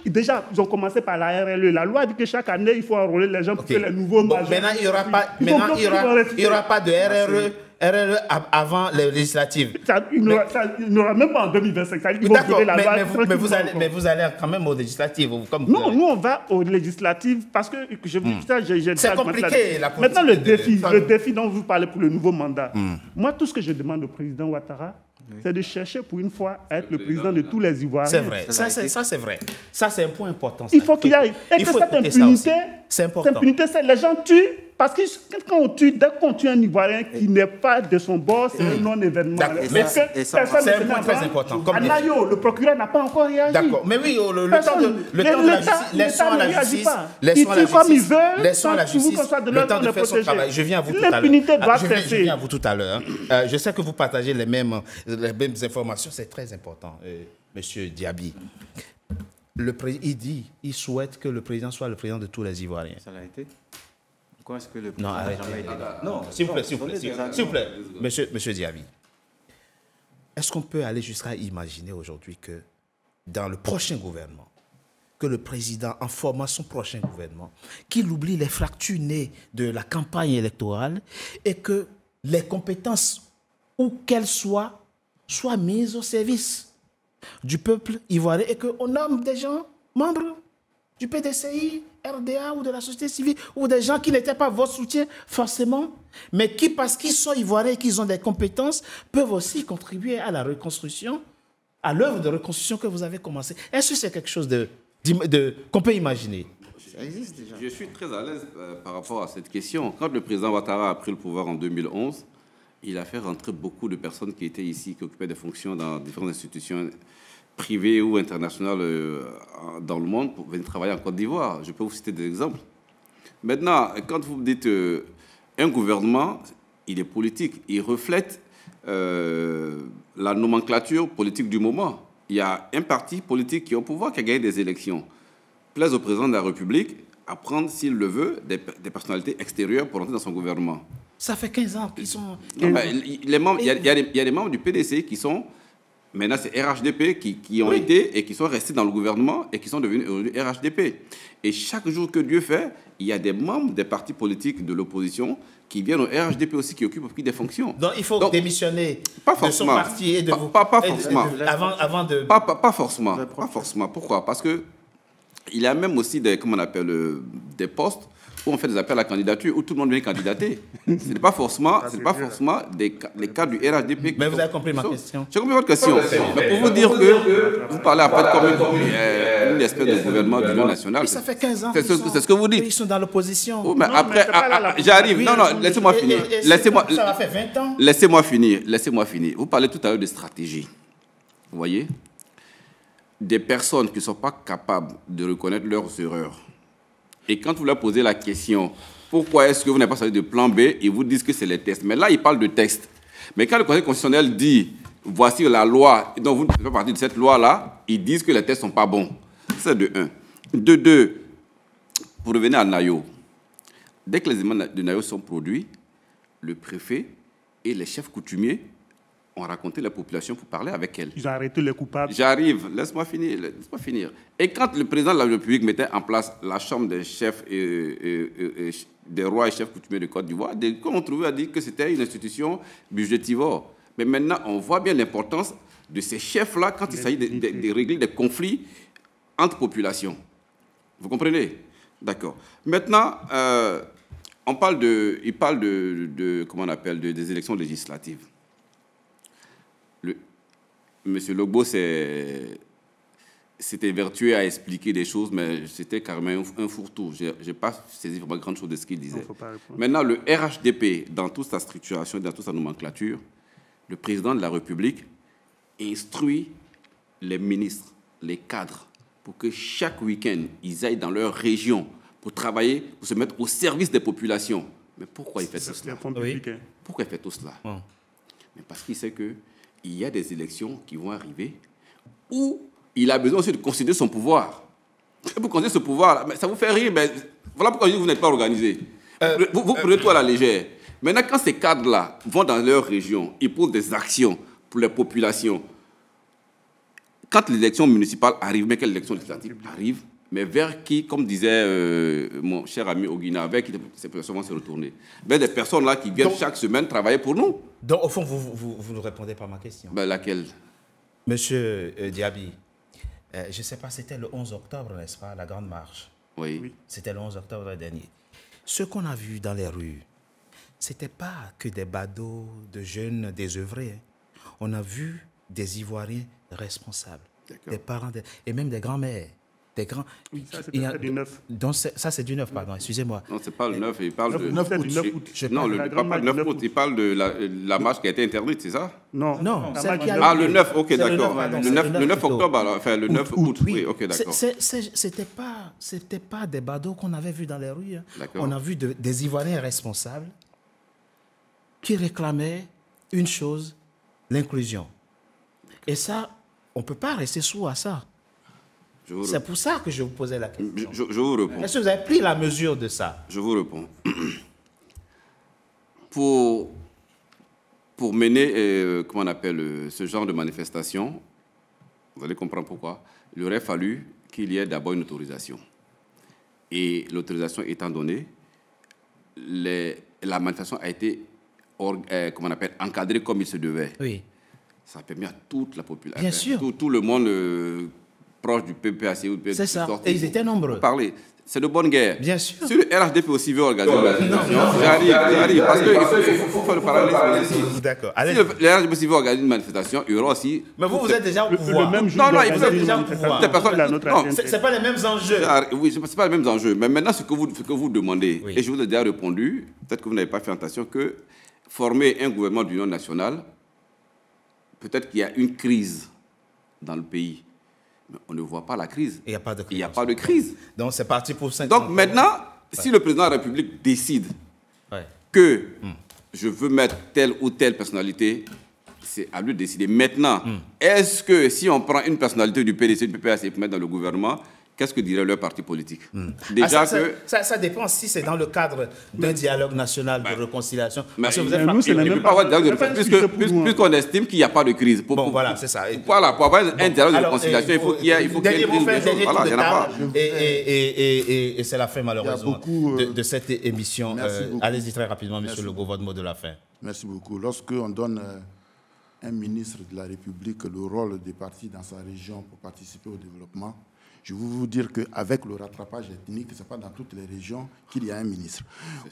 Speaker 6: ils ont commencé par la RLE. La loi dit que chaque année, il faut enrôler les gens pour que les nouveaux majeurs...
Speaker 1: Maintenant, il n'y aura pas de RRE avant les législatives.
Speaker 6: Il n'y aura même pas en 2025. D'accord,
Speaker 1: mais vous allez quand même aux législatives.
Speaker 6: Non, nous, on va aux législatives parce que
Speaker 1: c'est compliqué, la politique.
Speaker 6: Maintenant, le défi dont vous parlez pour le nouveau mandat. Moi, tout ce que je demande au président Ouattara, c'est de chercher pour une fois à être le président de tous les Ivoiriens.
Speaker 1: C'est vrai, ça c'est vrai. Ça c'est un point important.
Speaker 6: Il faut qu'il y ait. Et que cette impunité,
Speaker 1: c'est important.
Speaker 6: Les gens tuent parce que dès qu'on tue un Ivoirien qui n'est pas de son bord, c'est un non-événement.
Speaker 1: C'est un point très important.
Speaker 6: À Nayo, le procureur n'a pas encore réagi.
Speaker 1: D'accord, mais oui, le temps de la justice, laissons à la justice, le temps de faire son travail. Je viens à vous tout à l'heure.
Speaker 6: L'impunité doit cesser.
Speaker 1: Je viens à vous tout à l'heure. Je sais que vous partagez les mêmes informations, c'est très important, Monsieur Diaby. Il souhaite que le président soit le président de tous les Ivoiriens.
Speaker 7: Ça l'a été. Pourquoi est-ce que le
Speaker 1: président n'a jamais été? Non, s'il vous plaît, Monsieur Diaby. Est-ce qu'on peut aller jusqu'à imaginer aujourd'hui que dans le prochain gouvernement, que le président, en formant son prochain gouvernement, qu'il oublie les fractures nées de la campagne électorale et que les compétences, où qu'elles soient mises au service du peuple ivoirien et qu'on nomme des gens membres du PDCI, RDA ou de la société civile ou des gens qui n'étaient pas votre soutien forcément, mais qui, parce qu'ils sont ivoiriens et qu'ils ont des compétences, peuvent aussi contribuer à la reconstruction, à l'œuvre de reconstruction que vous avez commencée. Est-ce que c'est quelque chose qu'on peut imaginer?
Speaker 5: Ça existe déjà. Je suis très à l'aise par rapport à cette question. Quand le président Ouattara a pris le pouvoir en 2011, il a fait rentrer beaucoup de personnes qui étaient ici, qui occupaient des fonctions dans différentes institutions privées ou internationales dans le monde pour venir travailler en Côte d'Ivoire. Je peux vous citer des exemples. Maintenant, quand vous dites un gouvernement, il est politique, il reflète la nomenclature politique du moment. Il y a un parti politique qui est au pouvoir, qui a gagné des élections. Plaise au président de la République à prendre, s'il le veut, des personnalités extérieures pour entrer dans son gouvernement.
Speaker 1: Ça fait 15 ans qu'ils sont...
Speaker 5: Il y a des membres du PDC qui sont... Maintenant, c'est RHDP qui ont été et qui sont restés dans le gouvernement et qui sont devenus aujourd'hui RHDP. Et chaque jour que Dieu fait, il y a des membres des partis politiques de l'opposition qui viennent au RHDP aussi, qui occupent des fonctions.
Speaker 1: Donc, il faut démissionner de son parti et de vous...
Speaker 5: Pas forcément.
Speaker 1: Avant de...
Speaker 5: Pas forcément. Pas forcément. Pourquoi? Parce que il y a même aussi des postes où on fait des appels à la candidature, où tout le monde vient candidater. Ce n'est pas forcément les cas du RHDP.
Speaker 1: Mais vous avez compris ma question.
Speaker 5: J'ai compris votre question. Mais pour vous dire que vous parlez après comme une espèce de gouvernement d'union nationale.
Speaker 1: Mais ça fait 15 ans.
Speaker 5: C'est ce que vous dites.
Speaker 1: Ils sont dans l'opposition.
Speaker 5: Oh, mais après, j'arrive. Oui, non, laissez-moi finir.
Speaker 1: Ça va faire 20 ans.
Speaker 5: Laissez-moi finir. Vous parlez tout à l'heure de stratégie. Vous voyez? Des personnes qui ne sont pas capables de reconnaître leurs erreurs. Et quand vous leur posez la question, pourquoi est-ce que vous n'avez pas sorti de plan B, ils vous disent que c'est les tests. Mais là, ils parlent de textes. Mais quand le Conseil constitutionnel dit, voici la loi, dont vous ne faites pas partie de cette loi-là, ils disent que les tests ne sont pas bons. C'est de 1. De 2, pour revenir à Nayo, dès que les éléments de Nayo sont produits, le préfet et les chefs coutumiers ont rencontré la population pour parler avec elles.
Speaker 6: Ils ont arrêté les coupables.
Speaker 5: J'arrive, laisse-moi finir. Et quand le président de la République mettait en place la chambre des chefs des rois et chefs coutumiers de Côte d'Ivoire, on trouvait à dire que c'était une institution budgétivore. Mais maintenant, on voit bien l'importance de ces chefs-là quand il s'agit de régler des conflits entre populations. Vous comprenez? D'accord. Maintenant, il parle comment on appelle, des élections législatives. Monsieur Logbo s'était vertueux à expliquer des choses, mais c'était carrément un fourre-tout. Je n'ai pas saisi vraiment grande chose de ce qu'il disait. Maintenant, le RHDP, dans toute sa structuration, dans toute sa nomenclature, le président de la République instruit les ministres, les cadres, pour que chaque week-end, ils aillent dans leur région pour travailler, pour se mettre au service des populations. Mais pourquoi il fait tout cela? Pourquoi il fait tout cela? Mais parce qu'il sait qu'il y a des élections qui vont arriver où il a besoin aussi de considérer son pouvoir. Et pour considérer ce pouvoir, ça vous fait rire, mais voilà pourquoi vous n'êtes pas organisé. Vous prenez tout à la légère. Maintenant, quand ces cadres-là vont dans leur région, ils posent des actions pour les populations. Quand l'élection municipale arrive, mais que l'élection législative arrive, mais vers qui, comme disait mon cher ami Oguina, vers qui ces personnes vont se retourner? Vers des personnes là qui viennent chaque semaine travailler pour nous.
Speaker 1: Donc, au fond, vous ne répondez pas à ma question.
Speaker 5: Ben, laquelle?
Speaker 1: Monsieur Diaby, je ne sais pas, c'était le 11 octobre, n'est-ce pas, la Grande Marche?
Speaker 5: Oui.
Speaker 1: C'était le 11 octobre dernier. Ce qu'on a vu dans les rues, ce n'était pas que des badauds de jeunes désœuvrés. On a vu des Ivoiriens responsables, des parents, et même des grands-mères. Des grands...
Speaker 6: Oui, ça, c'est du 9.
Speaker 1: Donc, ça, c'est du 9, pardon, excusez-moi.
Speaker 5: Non, c'est pas le 9, il parle de...
Speaker 6: 9 août.
Speaker 5: Non, il ne parle pas de 9 août, il parle de la marche qui a été interdite, c'est ça?
Speaker 6: Non,
Speaker 5: le 9, ok, d'accord. Le 9 octobre, alors, enfin, le 9 août, oui, ok, d'accord.
Speaker 1: C'était pas des badauds qu'on avait vus dans les rues. Hein. On a vu des Ivoiriens responsables qui réclamaient une chose, l'inclusion. Et ça, on ne peut pas rester sourd à ça. C'est pour ça que je vous posais la question.
Speaker 5: Je vous réponds.
Speaker 1: Est-ce que vous avez pris la mesure de ça?
Speaker 5: Je vous réponds. Pour mener, comment on appelle, ce genre de manifestation, vous allez comprendre pourquoi, il aurait fallu qu'il y ait d'abord une autorisation. Et l'autorisation étant donnée, la manifestation a été comment on appelle, encadrée comme il se devait.
Speaker 1: Oui.
Speaker 5: Ça a permis à toute la population,
Speaker 1: bien sûr,
Speaker 5: tout le monde proche du PPAC ou du
Speaker 1: c'est ça, et ils étaient nombreux.
Speaker 5: Parler. C'est de bonne guerre.
Speaker 1: Bien sûr.
Speaker 5: Si le RHDP aussi veut organiser une manifestation, j'arrive, parce qu'il faut faire le parallélisme ici.
Speaker 1: D'accord.
Speaker 5: Si le RHDP aussi veut organiser une manifestation, il y aura aussi...
Speaker 1: Mais vous êtes déjà au pouvoir.
Speaker 6: Le même jour,
Speaker 5: non, vous êtes déjà au pouvoir.
Speaker 1: Non, ce n'est pas les mêmes enjeux.
Speaker 5: Oui, ce n'est pas les mêmes enjeux. Mais maintenant, ce que vous demandez, et je vous ai déjà répondu, peut-être que vous n'avez pas fait attention, que former un gouvernement d'union nationale, peut-être qu'il y a une crise dans le pays. Mais on ne voit pas la crise.
Speaker 1: Il n'y a pas de crise.
Speaker 5: Il n'y a pas de crise.
Speaker 1: Donc, c'est parti pour 5 ans.
Speaker 5: Donc, maintenant, si le président de la République décide que je veux mettre telle ou telle personnalité, c'est à lui de décider. Maintenant, est-ce que si on prend une personnalité du PDC, du PPAC pour mettre dans le gouvernement, qu'est-ce que dirait leur parti politique?
Speaker 1: Déjà ça dépend si c'est dans le cadre d'un dialogue national de réconciliation.
Speaker 5: Parce que vous êtes il ne peut pas avoir de dialogue de réconciliation, puisqu'on estime qu'il n'y a pas de crise.
Speaker 1: Bon, voilà, c'est ça.
Speaker 5: Voilà, pour avoir un dialogue de réconciliation, il faut qu'il y ait une crise.
Speaker 1: Voilà, il n'y en a pas. Et c'est la fin, malheureusement, de cette émission. Allez-y très rapidement, monsieur Legault, votre mot de la fin.
Speaker 2: Merci beaucoup. Lorsqu'on donne un ministre de la République le rôle des partis dans sa région pour participer au développement, je veux vous dire qu'avec le rattrapage ethnique, ce n'est pas dans toutes les régions qu'il y a un ministre.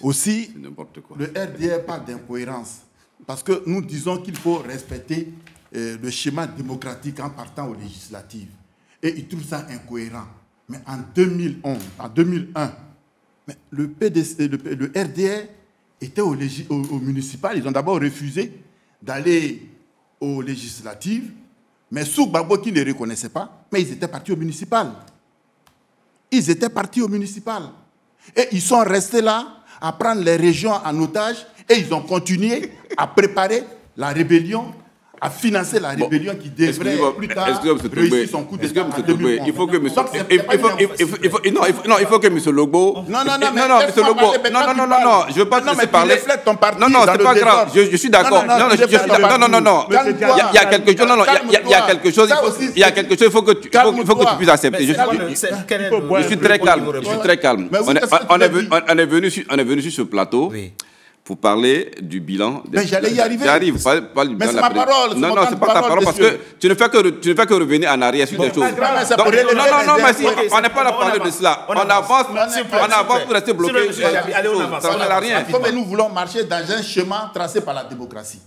Speaker 2: Aussi, le RDR parle d'incohérence, parce que nous disons qu'il faut respecter le schéma démocratique en partant aux législatives. Et ils trouvent ça incohérent. Mais en 2011, en 2001, mais le RDR était au municipal. Ils ont d'abord refusé d'aller aux législatives. Mais Souk Babo qui ne les reconnaissait pas, mais ils étaient partis au municipal. Ils étaient partis au municipal. Et ils sont restés là à prendre les régions en otage et ils ont continué à préparer la rébellion à financer la rébellion qui devrait plus tard réussir son coup d'État en 2011.
Speaker 5: Il faut que M. Il faut que M. Logbo... Non, je veux pas te laisser parler. Non, c'est pas grave, je suis d'accord. Non, il y a quelque chose, il y a quelque chose, il faut que tu puisses accepter. Je suis très calme. On est venu sur ce plateau pour parler du bilan.
Speaker 2: Mais j'allais y arriver.
Speaker 5: J'arrive, pas du bilan.
Speaker 2: Mais c'est ma parole.
Speaker 5: Non, c'est pas ta parole parce que tu ne fais que revenir en arrière sur des choses.
Speaker 2: Non,
Speaker 5: mais si, on n'est pas là pour parler de cela. On avance pour rester bloqué. Ça ne sert à rien.
Speaker 2: Comme nous voulons marcher dans un chemin tracé par la démocratie.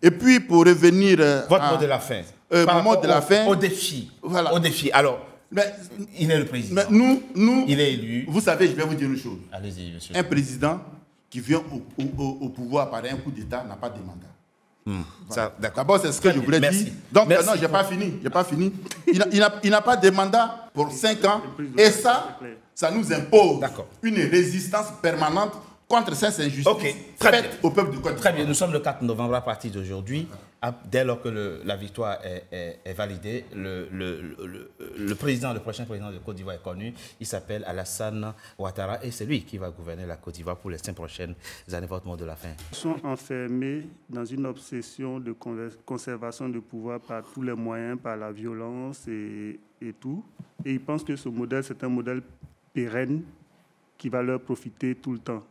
Speaker 2: Et puis, pour revenir...
Speaker 1: Votre mot de la fin.
Speaker 2: Mon mot de la fin...
Speaker 1: Au défi.
Speaker 2: Voilà.
Speaker 1: Au défi. Alors, il est le président.
Speaker 2: Mais nous...
Speaker 1: Il est élu.
Speaker 2: Vous savez, je vais vous dire une chose.
Speaker 1: Allez-y, monsieur.
Speaker 2: Un président qui vient au pouvoir par un coup d'État n'a pas de mandat. Voilà. D'abord, c'est ce que je voulais dire. Donc, non, je n'ai pas fini. Il n'a pas de mandat pour 5 ans. Et ça nous impose une résistance permanente contre ces injustices faites au peuple de Côte d'Ivoire.
Speaker 1: Très bien, nous sommes le 4 novembre à partir d'aujourd'hui. Dès lors que la victoire est validée, le prochain président de Côte d'Ivoire est connu. Il s'appelle Alassane Ouattara et c'est lui qui va gouverner la Côte d'Ivoire pour les 5 prochaines années. Votre mot de la fin.
Speaker 6: Ils sont enfermés dans une obsession de conservation de pouvoir par tous les moyens, par la violence et tout. Et ils pensent que ce modèle, c'est un modèle pérenne qui va leur profiter tout le temps.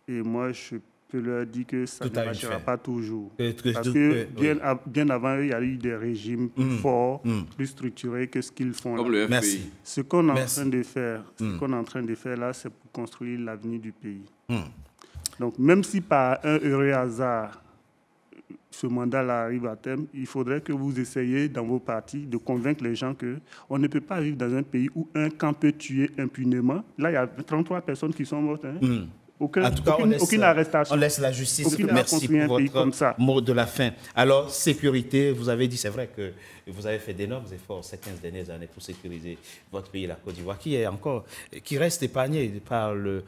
Speaker 6: Et moi, je peux leur dire que ça ne marchera pas toujours. Parce que bien avant, il y a eu des régimes plus forts, plus structurés que ce qu'ils font
Speaker 5: comme
Speaker 6: là.
Speaker 5: Le FPI. Merci.
Speaker 6: Ce qu'on est en train de faire, là, c'est pour construire l'avenir du pays. Donc, même si par un heureux hasard, ce mandat-là arrive à terme, il faudrait que vous essayiez dans vos partis de convaincre les gens qu'on ne peut pas vivre dans un pays où un camp peut tuer impunément. Là, il y a 33 personnes qui sont mortes. Aucune arrestation.
Speaker 1: On laisse la justice. Merci pour votre mot de la fin. Alors, sécurité, vous avez dit, c'est vrai que vous avez fait d'énormes efforts ces 15 dernières années pour sécuriser votre pays, la Côte d'Ivoire, qui reste épargné par le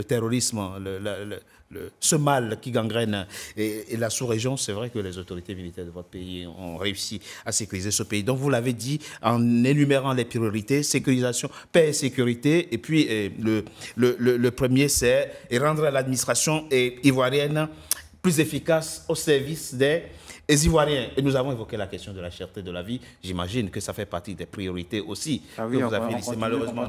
Speaker 1: terrorisme, ce mal qui gangrène et la sous-région. C'est vrai que les autorités militaires de votre pays ont réussi à sécuriser ce pays. Donc, vous l'avez dit en énumérant les priorités, sécurisation, paix et sécurité. Et puis, le premier, c'est rendre l'administration ivoirienne plus efficace au service des Ivoiriens. Et nous avons évoqué la question de la cherté de la vie. J'imagine que ça fait partie des priorités aussi. Malheureusement,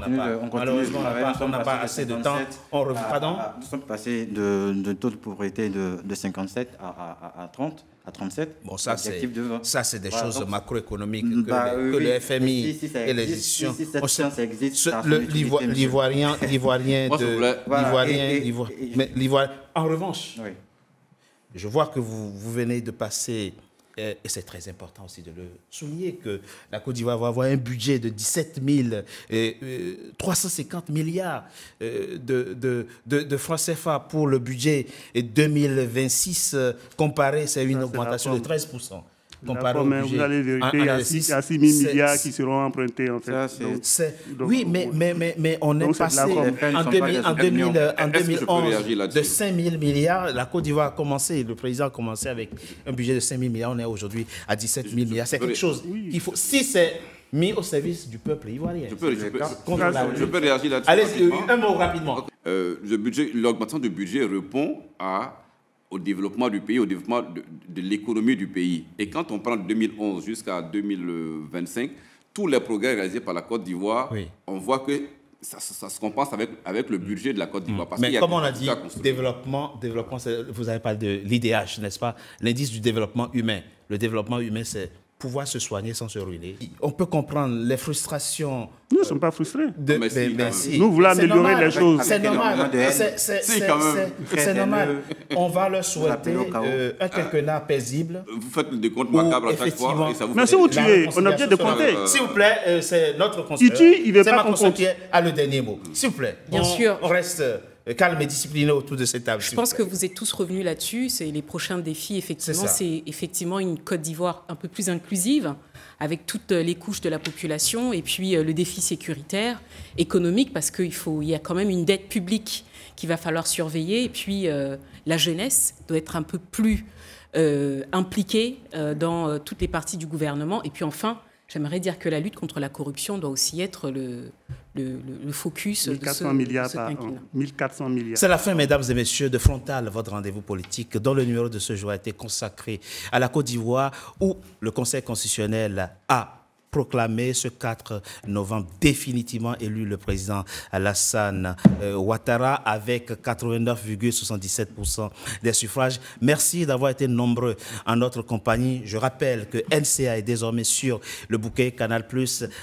Speaker 1: on n'a pas assez de temps.
Speaker 7: Nous sommes passés de taux de pauvreté de 57 à 30. À 37.
Speaker 1: Bon, ça, c'est des choses macroéconomiques que le FMI et les institutions. L'Ivoirien en revanche, je vois que vous venez de passer, et c'est très important aussi de le souligner, que la Côte d'Ivoire va avoir un budget de 17 350 milliards de francs CFA pour le budget 2026. Comparé, c'est une augmentation de 13%.
Speaker 6: Comparé au budget, vous allez vérifier, il y a 6 000 milliards qui seront empruntés en fait.
Speaker 1: Oui, mais on est passé en 2011 de 5 000 milliards. La Côte d'Ivoire a commencé, le président a commencé avec un budget de 5 000 milliards. On est aujourd'hui à 17 000 milliards. C'est quelque chose qu'il faut. Si c'est mis au service du peuple ivoirien.
Speaker 5: Je peux réagir là-dessus.
Speaker 1: Allez, un mot rapidement.
Speaker 5: L'augmentation du budget répond au développement du pays, au développement de l'économie du pays. Et quand on prend de 2011 jusqu'à 2025, tous les progrès réalisés par la Côte d'Ivoire, on voit que ça se compense avec le budget de la Côte d'Ivoire.
Speaker 1: Mais comme on a dit, développement, vous avez parlé de l'IDH, n'est-ce pas? L'indice du développement humain. Le développement humain, c'est pouvoir se soigner sans se ruiner. On peut comprendre les frustrations.
Speaker 6: Nous ne sommes pas frustrés.
Speaker 1: Si.
Speaker 6: Nous voulons améliorer les choses.
Speaker 1: C'est normal. C'est normal. On va leur souhaiter un quinquennat paisible.
Speaker 5: Vous faites le décompte macabre à chaque fois.
Speaker 6: Mais si vous tuez, on a bien de compter.
Speaker 1: S'il vous plaît, c'est notre conseiller.
Speaker 6: Il ne veut pas qu'on compte.
Speaker 1: Qui a le dernier mot. S'il vous plaît.
Speaker 3: Bien sûr.
Speaker 1: On reste calme et discipliné autour de cette table.
Speaker 3: Je pense que vous êtes tous revenus là-dessus. C'est les prochains défis, effectivement. C'est effectivement une Côte d'Ivoire un peu plus inclusive, avec toutes les couches de la population, et puis le défi sécuritaire, économique, parce qu'il y a quand même une dette publique qu'il va falloir surveiller, et puis la jeunesse doit être un peu plus impliqués dans toutes les parties du gouvernement. Et puis enfin, j'aimerais dire que la lutte contre la corruption doit aussi être le focus
Speaker 6: 1400
Speaker 3: de
Speaker 6: milliards
Speaker 3: ce
Speaker 6: par an.
Speaker 3: quinquennat.
Speaker 6: 1400 milliards.
Speaker 1: C'est la fin, mesdames et messieurs, de Frontal, votre rendez-vous politique, dont le numéro de ce jour a été consacré à la Côte d'Ivoire, où le Conseil constitutionnel a proclamé ce 4 novembre définitivement élu le président Alassane Ouattara avec 89,77% des suffrages. Merci d'avoir été nombreux en notre compagnie. Je rappelle que NCA est désormais sur le bouquet Canal+,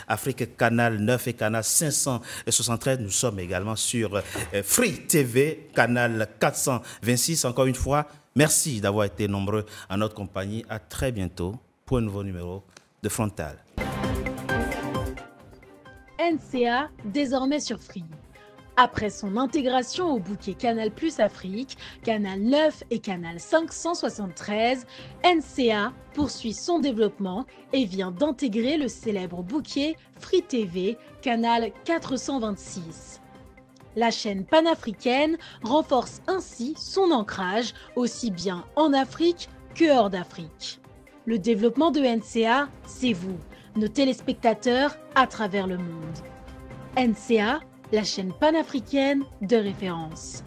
Speaker 1: Afrique Canal 9 et Canal 573. Nous sommes également sur Free TV, Canal 426. Encore une fois, merci d'avoir été nombreux en notre compagnie. À très bientôt pour un nouveau numéro de Frontal.
Speaker 8: NCA, désormais sur Free. Après son intégration au bouquet Canal+ Afrique, Canal 9 et Canal 573, NCA poursuit son développement et vient d'intégrer le célèbre bouquet Free TV, Canal 426. La chaîne panafricaine renforce ainsi son ancrage aussi bien en Afrique que hors d'Afrique. Le développement de NCA, c'est vous, nos téléspectateurs à travers le monde. NCA, la chaîne panafricaine de référence.